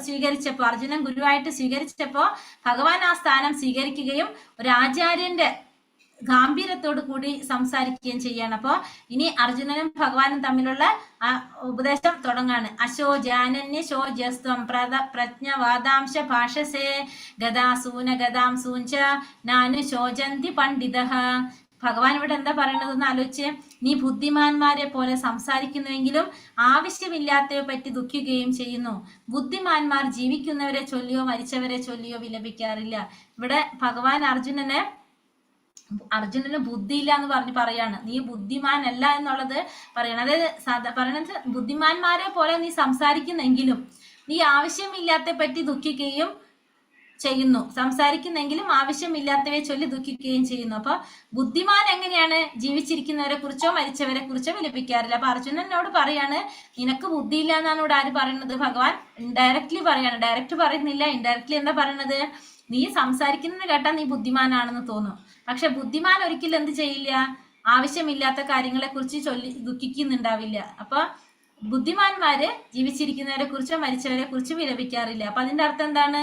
സ്വീകരിച്ചപ്പോ, അർജുനൻ ഗുരുവായിട്ട് സ്വീകരിച്ചപ്പോ ഭഗവാൻ ആ സ്ഥാനം സ്വീകരിക്കുകയും ഒരു ആചാര്യന്റെ ഗാംഭീര്യത്തോടു കൂടി സംസാരിക്കുകയും ചെയ്യാണ്. അപ്പോ ഇനി അർജുനനും ഭഗവാനും തമ്മിലുള്ള ആ ഉപദേശം തുടങ്ങാണ്. അശോ ജാനന്യ ശോജസ്ത്വം പ്രജ്ഞവാദാംശ ഭാഷസേ ഗദാസൂന ഗദാം സൂഞ്ച നാനു ശോചന്തി പണ്ഡിതഃ. ഭഗവാൻ ഇവിടെ എന്താ പറയണതെന്ന് ആലോചിച്ച്, നീ ബുദ്ധിമാന്മാരെ പോലെ സംസാരിക്കുന്നുവെങ്കിലും ആവശ്യമില്ലാത്തവയെ പറ്റി ദുഃഖിക്കുകയും ചെയ്യുന്നു. ബുദ്ധിമാന്മാർ ജീവിക്കുന്നവരെ ചൊല്ലിയോ മരിച്ചവരെ ചൊല്ലിയോ വിലപിക്കാറില്ല. ഇവിടെ ഭഗവാൻ അർജുനന് ബുദ്ധിയില്ല എന്ന് പറയാണ്. നീ ബുദ്ധിമാനല്ല എന്നുള്ളത് പറയണം. അതായത് പറയണത് ബുദ്ധിമാന്മാരെ പോലെ നീ സംസാരിക്കുന്നെങ്കിലും നീ ആവശ്യമില്ലാത്ത പറ്റി ദുഃഖിക്കുകയും ചെയ്യുന്നു. സംസാരിക്കുന്നെങ്കിലും ആവശ്യമില്ലാത്തവയെ ചൊല്ലി ദുഃഖിക്കുകയും ചെയ്യുന്നു. അപ്പൊ ബുദ്ധിമാൻ എങ്ങനെയാണ്? ജീവിച്ചിരിക്കുന്നവരെ കുറിച്ചോ മരിച്ചവരെ കുറിച്ചോ വിലപിക്കാറില്ല. അപ്പൊ അർജുനനോട് പറയാണ്, നിനക്ക് ബുദ്ധിയില്ല എന്നാണ് ഇവിടെ ആര് പറയുന്നത്? ഭഗവാൻ ഇൻഡയറക്ട്ലി പറയാണ്. ഡയറക്റ്റ് പറയുന്നില്ല, ഇൻഡയറക്ട്ലി എന്താ പറയണത്? നീ സംസാരിക്കുന്നത് കേട്ടാൽ നീ ബുദ്ധിമാനാണെന്ന് തോന്നും. പക്ഷെ ബുദ്ധിമാൻ ഒരിക്കലും എന്ത് ചെയ്യില്ല? ആവശ്യമില്ലാത്ത കാര്യങ്ങളെ കുറിച്ച് ചൊല്ലി ദുഃഖിക്കുന്നുണ്ടാവില്ല. അപ്പൊ ബുദ്ധിമാന്മാര് ജീവിച്ചിരിക്കുന്നവരെ കുറിച്ചോ മരിച്ചവരെ കുറിച്ചോ വിലപിക്കാറില്ല. അപ്പൊ അതിന്റെ അർത്ഥം എന്താണ്?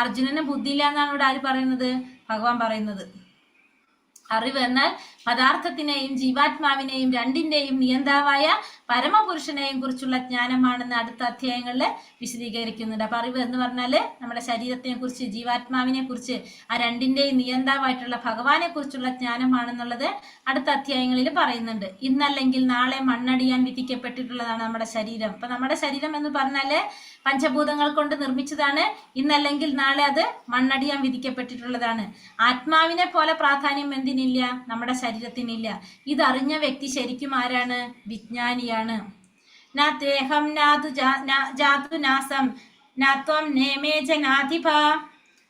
അർജുനന് ബുദ്ധിയില്ല എന്നാണ് ഇവിടെ ആര് പറയുന്നത്? ഭഗവാൻ പറയുന്നത്. അറിവ് എന്നാൽ പദാർത്ഥത്തിനെയും ജീവാത്മാവിനെയും രണ്ടിന്റെയും നിയന്താവായ പരമപുരുഷനെയും കുറിച്ചുള്ള ജ്ഞാനമാണെന്ന് അടുത്ത അധ്യായങ്ങളിൽ വിശദീകരിക്കുന്നുണ്ട്. അപ്പൊ അറിവ് എന്ന് പറഞ്ഞാല് നമ്മുടെ ശരീരത്തിനെ കുറിച്ച്, ജീവാത്മാവിനെ കുറിച്ച്, ആ രണ്ടിന്റെയും നിയന്താവായിട്ടുള്ള ഭഗവാനെ കുറിച്ചുള്ള ജ്ഞാനമാണെന്നുള്ളത് അടുത്ത അധ്യായങ്ങളിൽ പറയുന്നുണ്ട്. ഇന്നല്ലെങ്കിൽ നാളെ മണ്ണടിയാൻ വിധിക്കപ്പെട്ടിട്ടുള്ളതാണ് നമ്മുടെ ശരീരം. അപ്പൊ നമ്മുടെ ശരീരം എന്ന് പറഞ്ഞാല് പഞ്ചഭൂതങ്ങൾ കൊണ്ട് നിർമ്മിച്ചതാണ്. ഇന്നല്ലെങ്കിൽ നാളെ അത് മണ്ണടിയാൻ വിധിക്കപ്പെട്ടിട്ടുള്ളതാണ്. ആത്മാവിനെ പോലെ പ്രാധാന്യം എന്തിനില്ല? നമ്മുടെ ശരീരത്തിനില്ല. ഇതറിഞ്ഞ വ്യക്തി ശരിക്കും ആരാണ്? വിജ്ഞാനിയാണ്. നാദേഹം നാതു ജാതു നാസം നാത്വം നേമേ ജനാധിപ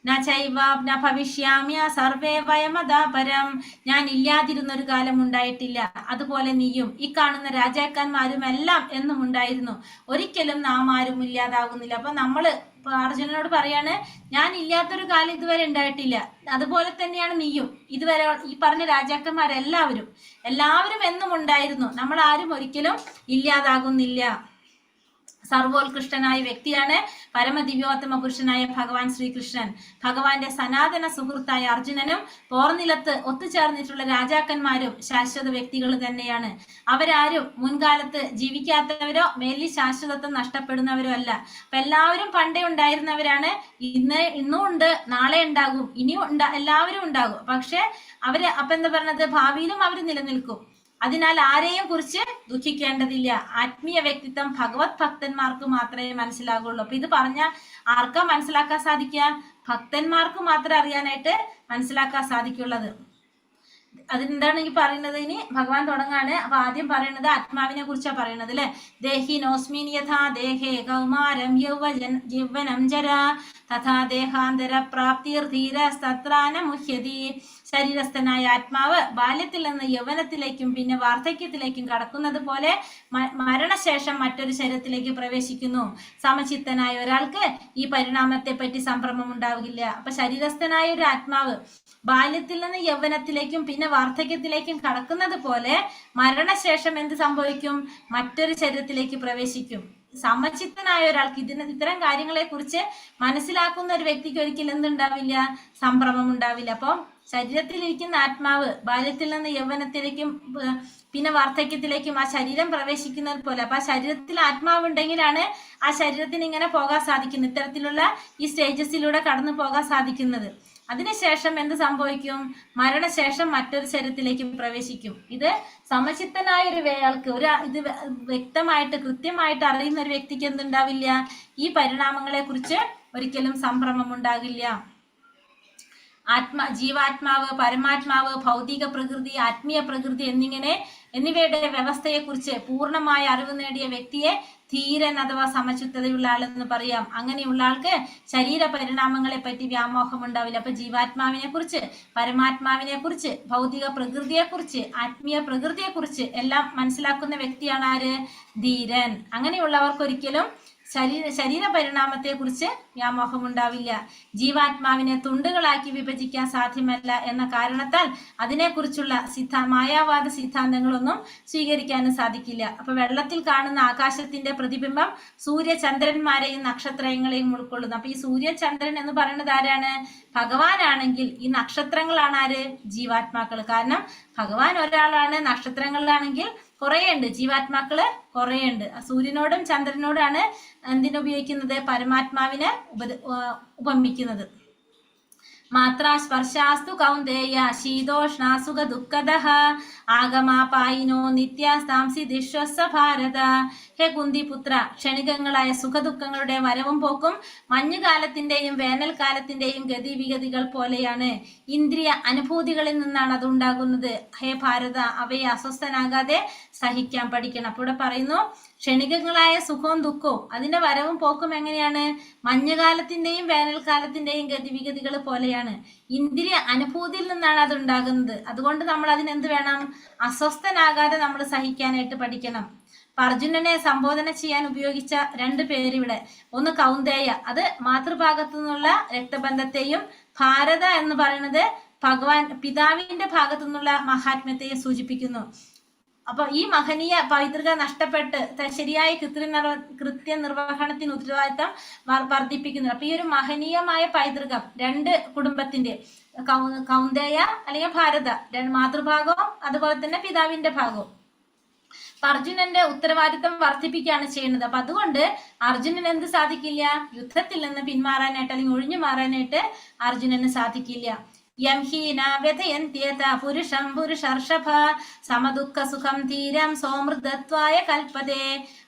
ന ഭവിഷ്യാമ്യ സർവേ വയമദാപരം. ഞാൻ ഇല്ലാതിരുന്നൊരു കാലം ഉണ്ടായിട്ടില്ല, അതുപോലെ നീയും. ഈ കാണുന്ന രാജാക്കന്മാരും എല്ലാം എന്നും ഉണ്ടായിരുന്നു, ഒരിക്കലും നാം ആരും ഇല്ലാതാകുന്നില്ല. അപ്പൊ നമ്മള് അർജുനനോട് പറയാണ്, ഞാൻ ഇല്ലാത്തൊരു കാലം ഇതുവരെ ഉണ്ടായിട്ടില്ല, അതുപോലെ തന്നെയാണ് നീയും. ഇതുവരെ ഈ പറഞ്ഞ രാജാക്കന്മാരെല്ലാവരും എന്നും ഉണ്ടായിരുന്നു, നമ്മൾ ആരും ഒരിക്കലും ഇല്ലാതാകുന്നില്ല. സർവോത്കൃഷ്ടനായ വ്യക്തിയാണ് പരമദിവ്യോത്തമ പുരുഷനായ ഭഗവാൻ ശ്രീകൃഷ്ണൻ. ഭഗവാന്റെ സനാതന സുഹൃത്തായ അർജുനനും പോർനിലത്ത് ഒത്തുചേർന്നിട്ടുള്ള രാജാക്കന്മാരും ശാശ്വത വ്യക്തികൾ തന്നെയാണ്. അവരാരും മുൻകാലത്ത് ജീവിക്കാത്തവരോ മേലിൽ ശാശ്വതത്വം നഷ്ടപ്പെടുന്നവരോ അല്ല. അപ്പൊ എല്ലാവരും പണ്ടേ ഉണ്ടായിരുന്നവരാണ്. ഇന്നും ഉണ്ട്, നാളെ ഉണ്ടാകും, ഇനിയും എല്ലാവരും ഉണ്ടാകും. പക്ഷെ അവര് അപ്പൊ എന്താ പറഞ്ഞത്, ഭാവിയിലും അവർ നിലനിൽക്കും. അതിനാൽ ആരെയും കുറിച്ച് ദുഃഖിക്കേണ്ടതില്ല. ആത്മീയ വ്യക്തിത്വം ഭഗവത് ഭക്തന്മാർക്ക് മാത്രമേ മനസ്സിലാകുള്ളൂ. അപ്പൊ ഇത് പറഞ്ഞ ആർക്കാ മനസ്സിലാക്കാൻ സാധിക്കുക? ഭക്തന്മാർക്ക് മാത്രമേ അറിയാനായിട്ട് മനസ്സിലാക്കാൻ സാധിക്കുള്ളത്. അതെന്താണ് ഈ പറയുന്നത്? ഇനി ഭഗവാൻ തുടങ്ങാണ്. അപ്പൊ ആദ്യം പറയുന്നത് ആത്മാവിനെ കുറിച്ചാ പറയുന്നത് അല്ലെ. ദേഹി നോസ്മിൻ യഥാ ദേഹേ കൗമാരം യൗവനം ജരാ തഥാ ദേഹാന്തര പ്രാപ്തിർധീരസ്തത്രാന മുഹ്യതി. ശരീരസ്ഥനായ ആത്മാവ് ബാല്യത്തിൽ നിന്ന് യൗവനത്തിലേക്കും പിന്നെ വാർദ്ധക്യത്തിലേക്കും കടക്കുന്നത് പോലെ മരണശേഷം മറ്റൊരു ശരീരത്തിലേക്ക് പ്രവേശിക്കുന്നു. സമചിത്തനായ ഒരാൾക്ക് ഈ പരിണാമത്തെ പറ്റി സംഭ്രമം ഉണ്ടാവില്ല. അപ്പൊ ശരീരസ്ഥനായ ഒരു ആത്മാവ് ബാല്യത്തിൽ നിന്ന് യൗവനത്തിലേക്കും പിന്നെ വാർദ്ധക്യത്തിലേക്കും കടക്കുന്നത് പോലെ മരണശേഷം എന്ത് സംഭവിക്കും? മറ്റൊരു ശരീരത്തിലേക്ക് പ്രവേശിക്കും. സമചിത്തനായ ഒരാൾക്ക് ഇത്തരം കാര്യങ്ങളെ കുറിച്ച് മനസ്സിലാക്കുന്ന ഒരു വ്യക്തിക്ക് ഒരിക്കലും എന്തുണ്ടാവില്ല? സംഭ്രമം ഉണ്ടാവില്ല. അപ്പൊ ശരീരത്തിലിരിക്കുന്ന ആത്മാവ് ബാല്യത്തിൽ നിന്ന് യൗവനത്തിലേക്കും പിന്നെ വാർദ്ധക്യത്തിലേക്കും ആ ശരീരം പ്രവേശിക്കുന്നത് പോലെ, അപ്പൊ ആ ശരീരത്തിൽ ആത്മാവ് ഉണ്ടെങ്കിലാണ് ആ ശരീരത്തിന് ഇങ്ങനെ പോകാൻ സാധിക്കുന്നത്, ഇത്തരത്തിലുള്ള ഈ സ്റ്റേജസിലൂടെ കടന്നു പോകാൻ സാധിക്കുന്നത്. അതിനുശേഷം എന്ത് സംഭവിക്കും? മരണശേഷം മറ്റൊരു ശരീരത്തിലേക്ക് പ്രവേശിക്കും. ഇത് സമചിത്തനായ ഒരു ആൾക്ക് ഇത് വ്യക്തമായിട്ട് കൃത്യമായിട്ട് അറിയുന്ന ഒരു വ്യക്തിക്ക് എന്തുണ്ടാവില്ല? ഈ പരിണാമങ്ങളെ കുറിച്ച് ഒരിക്കലും സംഭ്രമം ഉണ്ടാകില്ല. ജീവാത്മാവ്, പരമാത്മാവ്, ഭൗതിക പ്രകൃതി, ആത്മീയ പ്രകൃതി എന്നിവയുടെ വ്യവസ്ഥയെക്കുറിച്ച് പൂർണ്ണമായ അറിവ് നേടിയ വ്യക്തിയെ ധീരൻ അഥവാ സമചിത്തതയുള്ള ആളെന്ന് പറയാം. അങ്ങനെയുള്ള ആൾക്ക് ശരീര പരിണാമങ്ങളെ പറ്റി വ്യാമോഹം ഉണ്ടാവില്ല. അപ്പൊ ജീവാത്മാവിനെ കുറിച്ച്, പരമാത്മാവിനെ കുറിച്ച്, ഭൗതിക പ്രകൃതിയെ കുറിച്ച്, ആത്മീയ പ്രകൃതിയെ കുറിച്ച് എല്ലാം മനസ്സിലാക്കുന്ന വ്യക്തിയാണ് ആര്? ധീരൻ. അങ്ങനെയുള്ളവർക്കൊരിക്കലും ശരീര പരിണാമത്തെ കുറിച്ച് വ്യാമോഹം ഉണ്ടാവില്ല. ജീവാത്മാവിനെ തുണ്ടുകളാക്കി വിഭജിക്കാൻ സാധ്യമല്ല എന്ന കാരണത്താൽ അതിനെക്കുറിച്ചുള്ള മായാവാദ സിദ്ധാന്തങ്ങളൊന്നും സ്വീകരിക്കാനും സാധിക്കില്ല. അപ്പൊ വെള്ളത്തിൽ കാണുന്ന ആകാശത്തിന്റെ പ്രതിബിംബം സൂര്യചന്ദ്രന്മാരെയും നക്ഷത്രങ്ങളെയും ഉൾക്കൊള്ളുന്നു. അപ്പൊ ഈ സൂര്യചന്ദ്രൻ എന്ന് പറയുന്നത് ആരാണ്? ഭഗവാനാണെങ്കിൽ ഈ നക്ഷത്രങ്ങളാണ് ആര്? ജീവാത്മാക്കൾ. കാരണം ഭഗവാൻ ഒരാളാണ്, നക്ഷത്രങ്ങളിലാണെങ്കിൽ കുറേയുണ്ട്, ജീവാത്മാക്കള് കുറേയുണ്ട്. സൂര്യനോടും ചന്ദ്രനോടാണ് എന്തിനുപയോഗിക്കുന്നത്? പരമാത്മാവിനെ ഉപമിക്കുന്നത്. മാത്രാ സ്പർശാസ്തു കൗന്ദേയ ശീതോഷ്ണാസുഖ ദുഃഖദഃ ആഗമാപായിനോ നിത്യാസ്താംസി ദിശ്വസ്സ ഭാരത. ഹേ കുന്തിപുത്ര, ക്ഷണികങ്ങളായ സുഖദുഃഖങ്ങളുടെ വരവും പോക്കും മഞ്ഞുകാലത്തിന്റെയും വേനൽക്കാലത്തിന്റെയും ഗതിവിഗതികൾ പോലെയാണ്. ഇന്ദ്രിയ അനുഭൂതികളിൽ നിന്നാണ് അത് ഉണ്ടാകുന്നത്. ഹേ ഭാരത, അവയെ അസ്വസ്ഥനാകാതെ സഹിക്കാൻ പഠിക്കണം. അപ്പോൾ ഇവിടെ പറയുന്നു ക്ഷണികങ്ങളായ സുഖവും ദുഃഖവും അതിന്റെ വരവും പോക്കും എങ്ങനെയാണ്? മഞ്ഞുകാലത്തിന്റെയും വേനൽക്കാലത്തിന്റെയും ഗതിവിഗതികൾ പോലെയാണ്. ഇന്ദ്രിയ അനുഭൂതിയിൽ നിന്നാണ് അത് ഉണ്ടാകുന്നത്. അതുകൊണ്ട് നമ്മൾ അതിനെന്ത് വേണം? അസ്വസ്ഥനാകാതെ നമ്മൾ സഹിക്കാനായിട്ട് പഠിക്കണം. അർജുനനെ സംബോധന ചെയ്യാൻ ഉപയോഗിച്ച രണ്ട് പേര് ഇവിടെ. ഒന്ന് കൗന്ദേയ, അത് മാതൃഭാഗത്തു നിന്നുള്ള രക്തബന്ധത്തെയും, ഭാരത എന്ന് പറയുന്നത് ഭഗവാൻ പിതാവിന്റെ ഭാഗത്തു നിന്നുള്ള മഹാത്മ്യത്തെയും സൂചിപ്പിക്കുന്നു. അപ്പൊ ഈ മഹനീയ പൈതൃക നഷ്ടപ്പെട്ട് ശരിയായ കൃത്യനിർവഹണത്തിന് ഉത്തരവാദിത്തം വർദ്ധിപ്പിക്കുന്നു. അപ്പൊ ഈ ഒരു മഹനീയമായ പൈതൃകം രണ്ട് കുടുംബത്തിന്റെ, കൗന്ദേയ അല്ലെങ്കിൽ ഭാരത, മാതൃഭാഗവും അതുപോലെ തന്നെ പിതാവിന്റെ ഭാഗവും, അർജുനന്റെ ഉത്തരവാദിത്തം വർദ്ധിപ്പിക്കുകയാണ് ചെയ്യുന്നത്. അപ്പൊ അതുകൊണ്ട് അർജുനൻ എന്ത് സാധിക്കില്ല? യുദ്ധത്തിൽ നിന്ന് പിന്മാറാനായിട്ട് അല്ലെങ്കിൽ ഒഴിഞ്ഞു മാറാനായിട്ട് അർജുനന് സാധിക്കില്ല. യം ഹീന വ്യഥയന്ത്യേത പുരുഷം പുരുഷർഷഭ സമദുഃഖ സുഖം ധീരം സോമൃതത്വായ കൽപ്പതേ.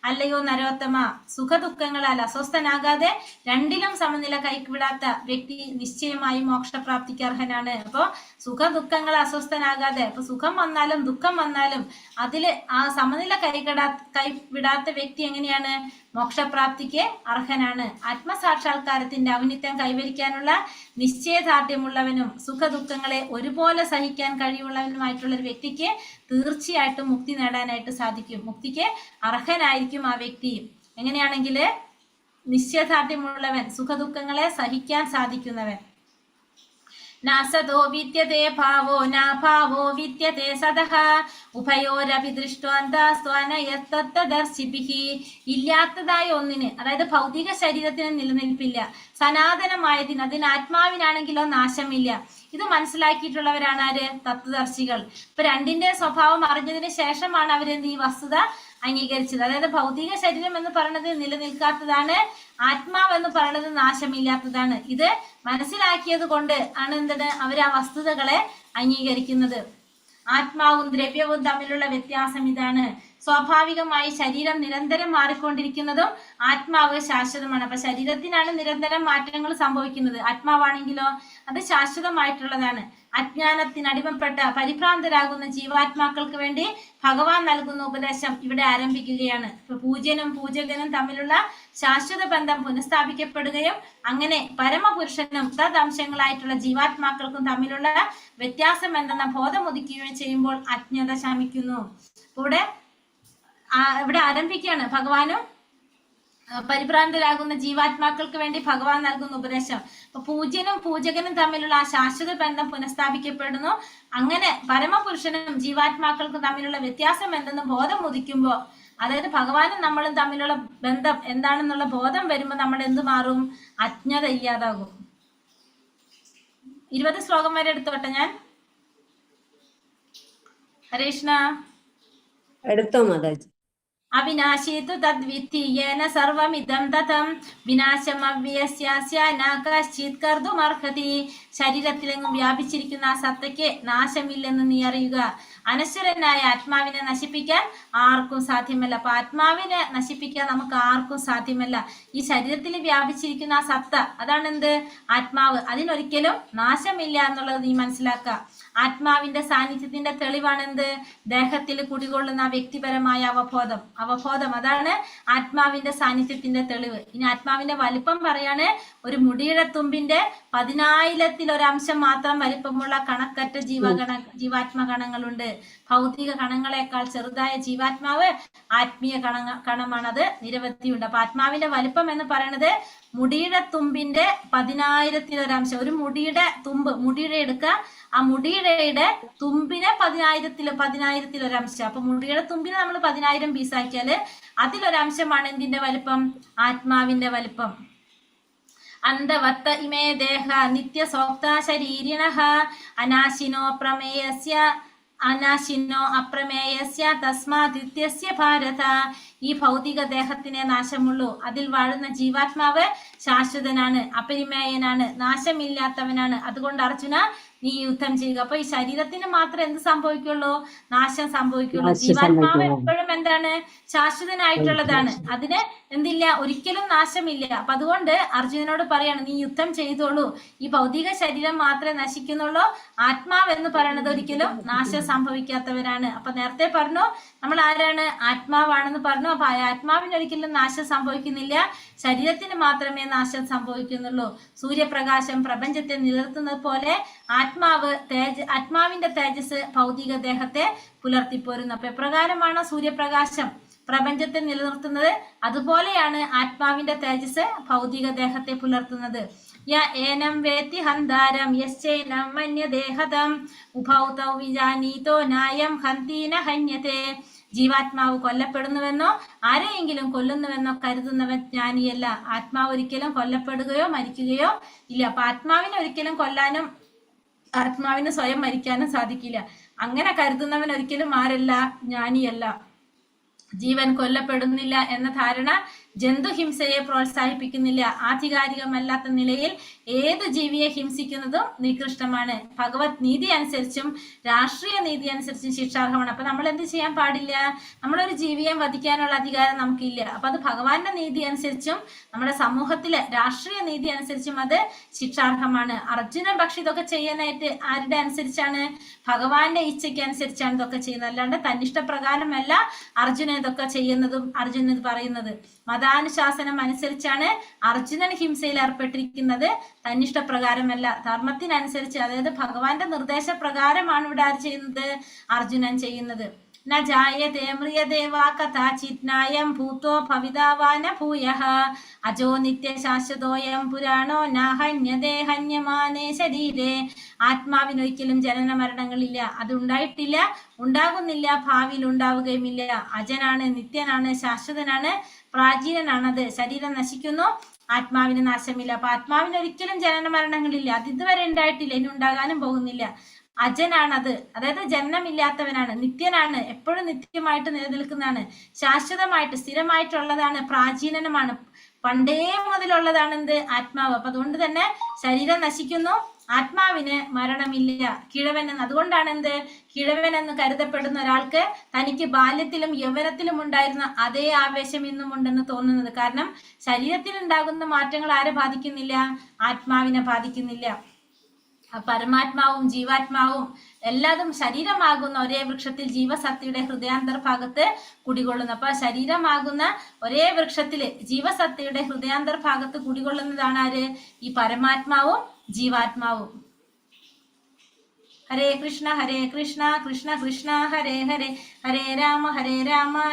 അല്ലയോ നരോത്തമ, സുഖദുഃഖങ്ങളാൽ അസ്വസ്ഥനാകാതെ രണ്ടിലും സമനില കൈവിടാത്ത വ്യക്തി നിശ്ചയമായും മോക്ഷപ്രാപ്തിക്ക് അർഹനാണ്. അപ്പോ സുഖദുഃഖങ്ങൾ അസ്വസ്ഥനാകാതെ, അപ്പൊ സുഖം വന്നാലും ദുഃഖം വന്നാലും അതില് ആ സമനില കൈവിടാത്ത വ്യക്തി എങ്ങനെയാണ്? മോക്ഷപ്രാപ്തിക്ക് അർഹനാണ്. ആത്മസാക്ഷാത്കാരത്തിന്റെ ഔന്നിത്യം കൈവരിക്കാനുള്ള നിശ്ചയദാർഢ്യമുള്ളവനും സുഖദുഃഖങ്ങളെ ഒരുപോലെ സഹിക്കാൻ കഴിവുള്ളവനുമായിട്ടുള്ള ഒരു വ്യക്തിക്ക് തീർച്ചയായിട്ടും മുക്തി നേടാനായിട്ട് സാധിക്കും. മുക്തിക്ക് അർഹനായിരിക്കും ആ വ്യക്തി. എങ്ങനെയാണെങ്കിൽ നിശ്ചയദാർഢ്യമുള്ളവൻ, സുഖദുഃഖങ്ങളെ സഹിക്കാൻ സാധിക്കുന്നവൻ. നാസതോ വിദ്യതേ ഭാവോ നാഭാവോ വിദ്യതേ സദഃ ഉഭയോരപി ദൃഷ്ടാന്താസ്ത്വനയത്തദ്ദർശിഭിഃ. ഇല്ലാത്തതായ ഒന്നിന്, അതായത് ഭൗതിക ശരീരത്തിന് നിലനിൽപ്പില്ല, സനാതനമായതിന്, അതിന് ആത്മാവിനാണെങ്കിലോ നാശമില്ല. ഇത് മനസ്സിലാക്കിയിട്ടുള്ളവരാണ് ആര്? തത്വദർശികൾ. ഇപ്പൊ രണ്ടിന്റെ സ്വഭാവം അറിഞ്ഞതിന് ശേഷമാണ് അവരെന്ത് ഈ വസ്തുത അംഗീകരിച്ചത്. അതായത് ഭൗതിക ശരീരം എന്ന് പറയുന്നത് നിലനിൽക്കാത്തതാണ്, ആത്മാവ് എന്ന് പറയുന്നത് നാശമില്ലാത്തതാണ്. ഇത് മനസ്സിലാക്കിയത് കൊണ്ട് ആണ് എന്താണ് അവർ ആ വസ്തുതകളെ അംഗീകരിക്കുന്നത്. ആത്മാവും ദ്രവ്യവും തമ്മിലുള്ള വ്യത്യാസം ഇതാണ്. സ്വാഭാവികമായി ശരീരം നിരന്തരം മാറിക്കൊണ്ടിരിക്കുന്നതും ആത്മാവ് ശാശ്വതമാണ്. അപ്പൊ ശരീരത്തിനാണ് നിരന്തരം മാറ്റങ്ങൾ സംഭവിക്കുന്നത്, ആത്മാവാണെങ്കിലോ അത് ശാശ്വതമായിട്ടുള്ളതാണ്. അജ്ഞാനത്തിനടിമപ്പെട്ട പരിഭ്രാന്തരാകുന്ന ജീവാത്മാക്കൾക്ക് വേണ്ടി ഭഗവാൻ നൽകുന്ന ഉപദേശം ഇവിടെ ആരംഭിക്കുകയാണ്. പൂജ്യനും പൂജകനും തമ്മിലുള്ള ശാശ്വത ബന്ധം പുനഃസ്ഥാപിക്കപ്പെടുകയും അങ്ങനെ പരമപുരുഷനും തദംശങ്ങളായിട്ടുള്ള ജീവാത്മാക്കൾക്കും തമ്മിലുള്ള വ്യത്യാസം എന്തെന്ന ബോധം ഉദിക്കുകയും ചെയ്യുമ്പോൾ അജ്ഞത ശമിക്കുന്നു. ഇവിടെ ആരംഭിക്കുകയാണ് ഭഗവാനും പരിഭ്രാന്തരാകുന്ന ജീവാത്മാക്കൾക്ക് വേണ്ടി ഭഗവാൻ നൽകുന്ന ഉപദേശം. അപ്പൊ പൂജ്യനും പൂജകനും തമ്മിലുള്ള ആ ശാശ്വത ബന്ധം പുനഃസ്ഥാപിക്കപ്പെടുന്നു. അങ്ങനെ പരമപുരുഷനും ജീവാത്മാക്കൾക്കും തമ്മിലുള്ള വ്യത്യാസം എന്തെന്ന് ബോധം ഉദിക്കുമ്പോൾ, അതായത് ഭഗവാനും നമ്മളും തമ്മിലുള്ള ബന്ധം എന്താണെന്നുള്ള ബോധം വരുമ്പോൾ നമ്മൾ എന്ത് മാറും? അജ്ഞത ഇല്ലാതാകും. 20 ശ്ലോകം വരെ എടുത്തോട്ടെ ഞാൻ. ഹരേ കൃഷ്ണ. എടുത്തോ മാതാജി. അവിനാശീതു തദ്വിത്തി യേന സർവമിദം തതം വിനാശമവ്യസ്യാസ്യ ന കശ്ചിത് കർതുമർഹതി. ശരീരത്തിലെങ്ങും വ്യാപിച്ചിരിക്കുന്ന ആ സത്തയ്ക്ക് നാശമില്ലെന്ന് നീ അറിയുക. അനശ്വരനായ ആത്മാവിനെ നശിപ്പിക്കാൻ ആർക്കും സാധ്യമല്ല. അപ്പൊ ആത്മാവിനെ നശിപ്പിക്കാൻ നമുക്ക് ആർക്കും സാധ്യമല്ല. ഈ ശരീരത്തിൽ വ്യാപിച്ചിരിക്കുന്ന ആ സത്ത, അതാണ് എന്ത്? ആത്മാവ്. അതിനൊരിക്കലും നാശമില്ല എന്നുള്ളത് നീ മനസ്സിലാക്കുക. ആത്മാവിന്റെ സാന്നിധ്യത്തിന്റെ തെളിവാണ് എന്ത്? ദേഹത്തിൽ കുടികൊള്ളുന്ന വ്യക്തിപരമായ അവബോധം. അതാണ് ആത്മാവിന്റെ സാന്നിധ്യത്തിന്റെ തെളിവ്. ഇനി ആത്മാവിന്റെ വലിപ്പം പറയാണ്. ഒരു മുടിയുടെ തുമ്പിന്റെ 10,000-ൽ-1 മാത്രം വലിപ്പമുള്ള കണക്കറ്റ ജീവാത്മകണങ്ങളുണ്ട്. ഭൗതിക കണങ്ങളെക്കാൾ ചെറുതായ ജീവാത്മാവ് ആത്മീയ കണമാണ്. അത് നിരവധിയുണ്ട്. അപ്പൊ ആത്മാവിന്റെ വലിപ്പം എന്ന് പറയുന്നത് മുടിയുടെ തുമ്പിന്റെ 10,000-ൽ-1. ഒരു മുടിയുടെ തുമ്പ്, മുടിയുടെ എടുക്കുക, ആ മുടിയുടെ തുമ്പിനെ 10,000-ൽ-1. അപ്പൊ മുടിയുടെ തുമ്പിനെ നമ്മൾ 10,000 പീസാക്കിയാല് അതിലൊരംശമാണ് എന്തിന്റെ വലിപ്പം? ആത്മാവിന്റെ വലിപ്പം. അന്തവത്ത ഇമേ ദേഹ നിത്യസോക്ത ശരീരിണഃ അനാശിനോ അപ്രമേയസ്യ തസ്മാദിത്യസ്യ ഭാരത. ഈ ഭൗതിക ദേഹത്തിനെ നാശമുള്ളൂ, അതിൽ വാഴുന്ന ജീവാത്മാവ് ശാശ്വതനാണ്, അപരിമേയനാണ്, നാശമില്ലാത്തവനാണ്. അതുകൊണ്ട് അർജുന നീ യുദ്ധം ചെയ്യുക. അപ്പൊ ഈ ശരീരത്തിന് മാത്രം എന്ത് സംഭവിക്കുള്ളൂ? നാശം സംഭവിക്കുള്ളൂ. ജീവാത്മാവ് എപ്പോഴും എന്താണ്? ശാശ്വതനായിട്ടുള്ളതാണ്. അതിന് എന്തില്ല? ഒരിക്കലും നാശമില്ല. അപ്പൊ അതുകൊണ്ട് അർജുനനോട് പറയാണ്, നീ യുദ്ധം ചെയ്തോളൂ. ഈ ഭൗതിക ശരീരം മാത്രമേ നശിക്കുന്നുള്ളൂ, ആത്മാവ് എന്ന് പറയുന്നത് ഒരിക്കലും നാശം സംഭവിക്കാത്തവരാണ്. അപ്പൊ നേരത്തെ പറഞ്ഞു നമ്മൾ ആരാണ്? ആത്മാവാണെന്ന് പറഞ്ഞു. അപ്പൊ ആത്മാവിന് ഒരിക്കലും നാശം സംഭവിക്കുന്നില്ല, ശരീരത്തിന് മാത്രമേ നാശം സംഭവിക്കുന്നുള്ളൂ. സൂര്യപ്രകാശം പ്രപഞ്ചത്തെ നിലനിർത്തുന്നത് പോലെ ആത്മാവിന്റെ തേജസ് ഭൗതിക ദേഹത്തെ പുലർത്തിപ്പോരുന്നു. അപ്പൊ എപ്രകാരമാണ് സൂര്യപ്രകാശം പ്രപഞ്ചത്തെ നിലനിർത്തുന്നത്, അതുപോലെയാണ് ആത്മാവിന്റെ തേജസ് ഭൗതിക ദേഹത്തെ പുലർത്തുന്നത്. ഏനം വേത്തി ഹന്താരം യശ്ചൈനം മന്യദേഹതം ഉഭൗ തൗ വിജാനീതോ നായം ഹന്തീന ഹന്യത്തെ. ജീവാത്മാവ് കൊല്ലപ്പെടുന്നുവെന്നോ ആരെയെങ്കിലും കൊല്ലുന്നുവെന്നോ കരുതുന്നവൻ ജ്ഞാനിയല്ല. ആത്മാവ് ഒരിക്കലും കൊല്ലപ്പെടുകയോ മരിക്കുകയോ ഇല്ല. അപ്പൊ ആത്മാവിനെ ഒരിക്കലും കൊല്ലാനും ആത്മാവിന് സ്വയം മരിക്കാനും സാധിക്കില്ല. അങ്ങനെ കരുതുന്നവൻ ഒരിക്കലും ആരല്ല? ജ്ഞാനിയല്ല. ജീവൻ കൊല്ലപ്പെടുന്നില്ല എന്ന ധാരണ ജന്തുഹിംസയെ പ്രോത്സാഹിപ്പിക്കുന്നില്ല. ആധികാരികമല്ലാത്ത നിലയിൽ ഏത് ജീവിയെ ഹിംസിക്കുന്നതും നികൃഷ്ടമാണ്. ഭഗവത് നീതി അനുസരിച്ചും രാഷ്ട്രീയ നീതി അനുസരിച്ചും ശിക്ഷാർഹമാണ്. അപ്പൊ നമ്മൾ എന്ത് ചെയ്യാൻ പാടില്ല? നമ്മളൊരു ജീവിയെ വധിക്കാനുള്ള അധികാരം നമുക്കില്ല. അപ്പൊ അത് ഭഗവാന്റെ നീതി അനുസരിച്ചും നമ്മുടെ സമൂഹത്തിലെ രാഷ്ട്രീയ നീതി അനുസരിച്ചും അത് ശിക്ഷാർഹമാണ്. അർജുനൻ പക്ഷെ ഇതൊക്കെ ചെയ്യാനായിട്ട് ആരുടെ അനുസരിച്ചാണ്? ഭഗവാന്റെ ഇച്ഛയ്ക്ക് അനുസരിച്ചാണ് ഇതൊക്കെ ചെയ്യുന്നത്. അല്ലാണ്ട് തന്നിഷ്ടപ്രകാരമല്ല അർജുനൻ ഇതൊക്കെ ചെയ്യുന്നതും അർജുനൻ ഇത് പറയുന്നത്. മതാനുശാസനം അനുസരിച്ചാണ് അർജുനൻ ഹിംസയിൽ ഏർപ്പെട്ടിരിക്കുന്നത്, തന്നിഷ്ടപ്രകാരമല്ല. ധർമ്മത്തിനനുസരിച്ച്, അതായത് ഭഗവാന്റെ നിർദ്ദേശപ്രകാരമാണ് ഇവിടെ ആര് ചെയ്യുന്നത്? അർജുനൻ ചെയ്യുന്നത്. ന ജായതേ മ്രിയതേ വാ കഥാചിത് നായം ഭൂതോ ഭവിതാ വാ ന ഭൂയഃ അജോ നിത്യശാശ്വതോയം പുരാണോ ന ഹന്യതേ ഹന്യമാനേ ശരീരേ. ആത്മാവിനൊരിക്കലും ജനന മരണങ്ങളില്ല, അത് ഉണ്ടായിട്ടില്ല, ഉണ്ടാകുന്നില്ല, ഭാവിയിൽ ഉണ്ടാവുകയുമില്ല. അജനാണ്, നിത്യനാണ്, ശാശ്വതനാണ്, പ്രാചീനനാണത്. ശരീരം നശിക്കുന്നു, ആത്മാവിന് നാശമില്ല. അപ്പൊ ആത്മാവിന് ഒരിക്കലും ജനന മരണങ്ങളില്ല, അത് ഇതുവരെ ഉണ്ടായിട്ടില്ല, ഇനി ഉണ്ടാകാനും പോകുന്നില്ല. അജനാണത്, അതായത് ജനനമില്ലാത്തവനാണ്, നിത്യനാണ്, എപ്പോഴും നിത്യമായിട്ട് നിലനിൽക്കുന്നതാണ്, ശാശ്വതമായിട്ട് സ്ഥിരമായിട്ടുള്ളതാണ്, പ്രാചീനനുമാണ്, പണ്ടേ മുതലുള്ളതാണ് എന്ത്? ആത്മാവ്. അപ്പൊ അതുകൊണ്ട് തന്നെ ശരീരം നശിക്കുന്നു, ആത്മാവിന് മരണമില്ല. കിഴവൻ എന്ന്, അതുകൊണ്ടാണ് എന്ത്? കിഴവൻ എന്ന് കരുതപ്പെടുന്ന ഒരാൾക്ക് തനിക്ക് ബാല്യത്തിലും യൗവനത്തിലും ഉണ്ടായിരുന്ന അതേ ആവേശം ഇന്നും ഉണ്ടെന്ന് തോന്നുന്നത്. കാരണം ശരീരത്തിൽ ഉണ്ടാകുന്ന മാറ്റങ്ങൾ ആരെ ബാധിക്കുന്നില്ല? ആത്മാവിനെ ബാധിക്കുന്നില്ല. പരമാത്മാവും ജീവാത്മാവും എല്ലാതും ശരീരമാകുന്ന ഒരേ വൃക്ഷത്തിൽ ജീവസത്തയുടെ ഹൃദയാന്തർഭാഗത്ത് കുടികൊള്ളുന്നു. അപ്പൊ ശരീരമാകുന്ന ഒരേ വൃക്ഷത്തില് ജീവസത്തയുടെ ഹൃദയാന്തർഭാഗത്ത് കുടികൊള്ളുന്നതാണ് ആര്? ഈ പരമാത്മാവും ജീവാത്മാവും. ഹരേ കൃഷ്ണ കൃഷ്ണ കൃഷ്ണ ഹരേ ഹരേ, ഹരേ രാമ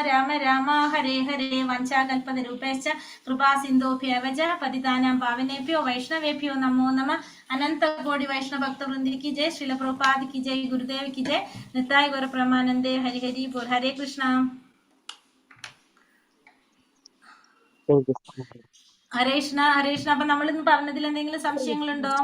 രാമ രാമ ഹരേ ഹരേ. വഞ്ചാകൽപതരൂപേശ്ച കൃപാ സിന്ധോഭ്യവ ച പതിതാനാം പാവനേഭ്യോ വൈഷ്ണവേഭ്യോ നമോ നമഃ. അനന്ത കോടി വൈഷ്ണവ ഭക്തവൃന്ദി കി ജയ്, ശ്രീല പ്രഭുപാദ് കി ജയ്, ഗുരുദേവ് കി ജയ്, നിത്തായ് ഗുരു പ്രമാനന്ദേ. ഹരി ഹരി ബോൽ. ഹരേ കൃഷ്ണ. ഹരേ കൃഷ്ണ ഹരേ കൃഷ്ണ. അപ്പൊ നമ്മൾ ഇന്ന് പറഞ്ഞതിൽ എന്തെങ്കിലും സംശയങ്ങളുണ്ടോ?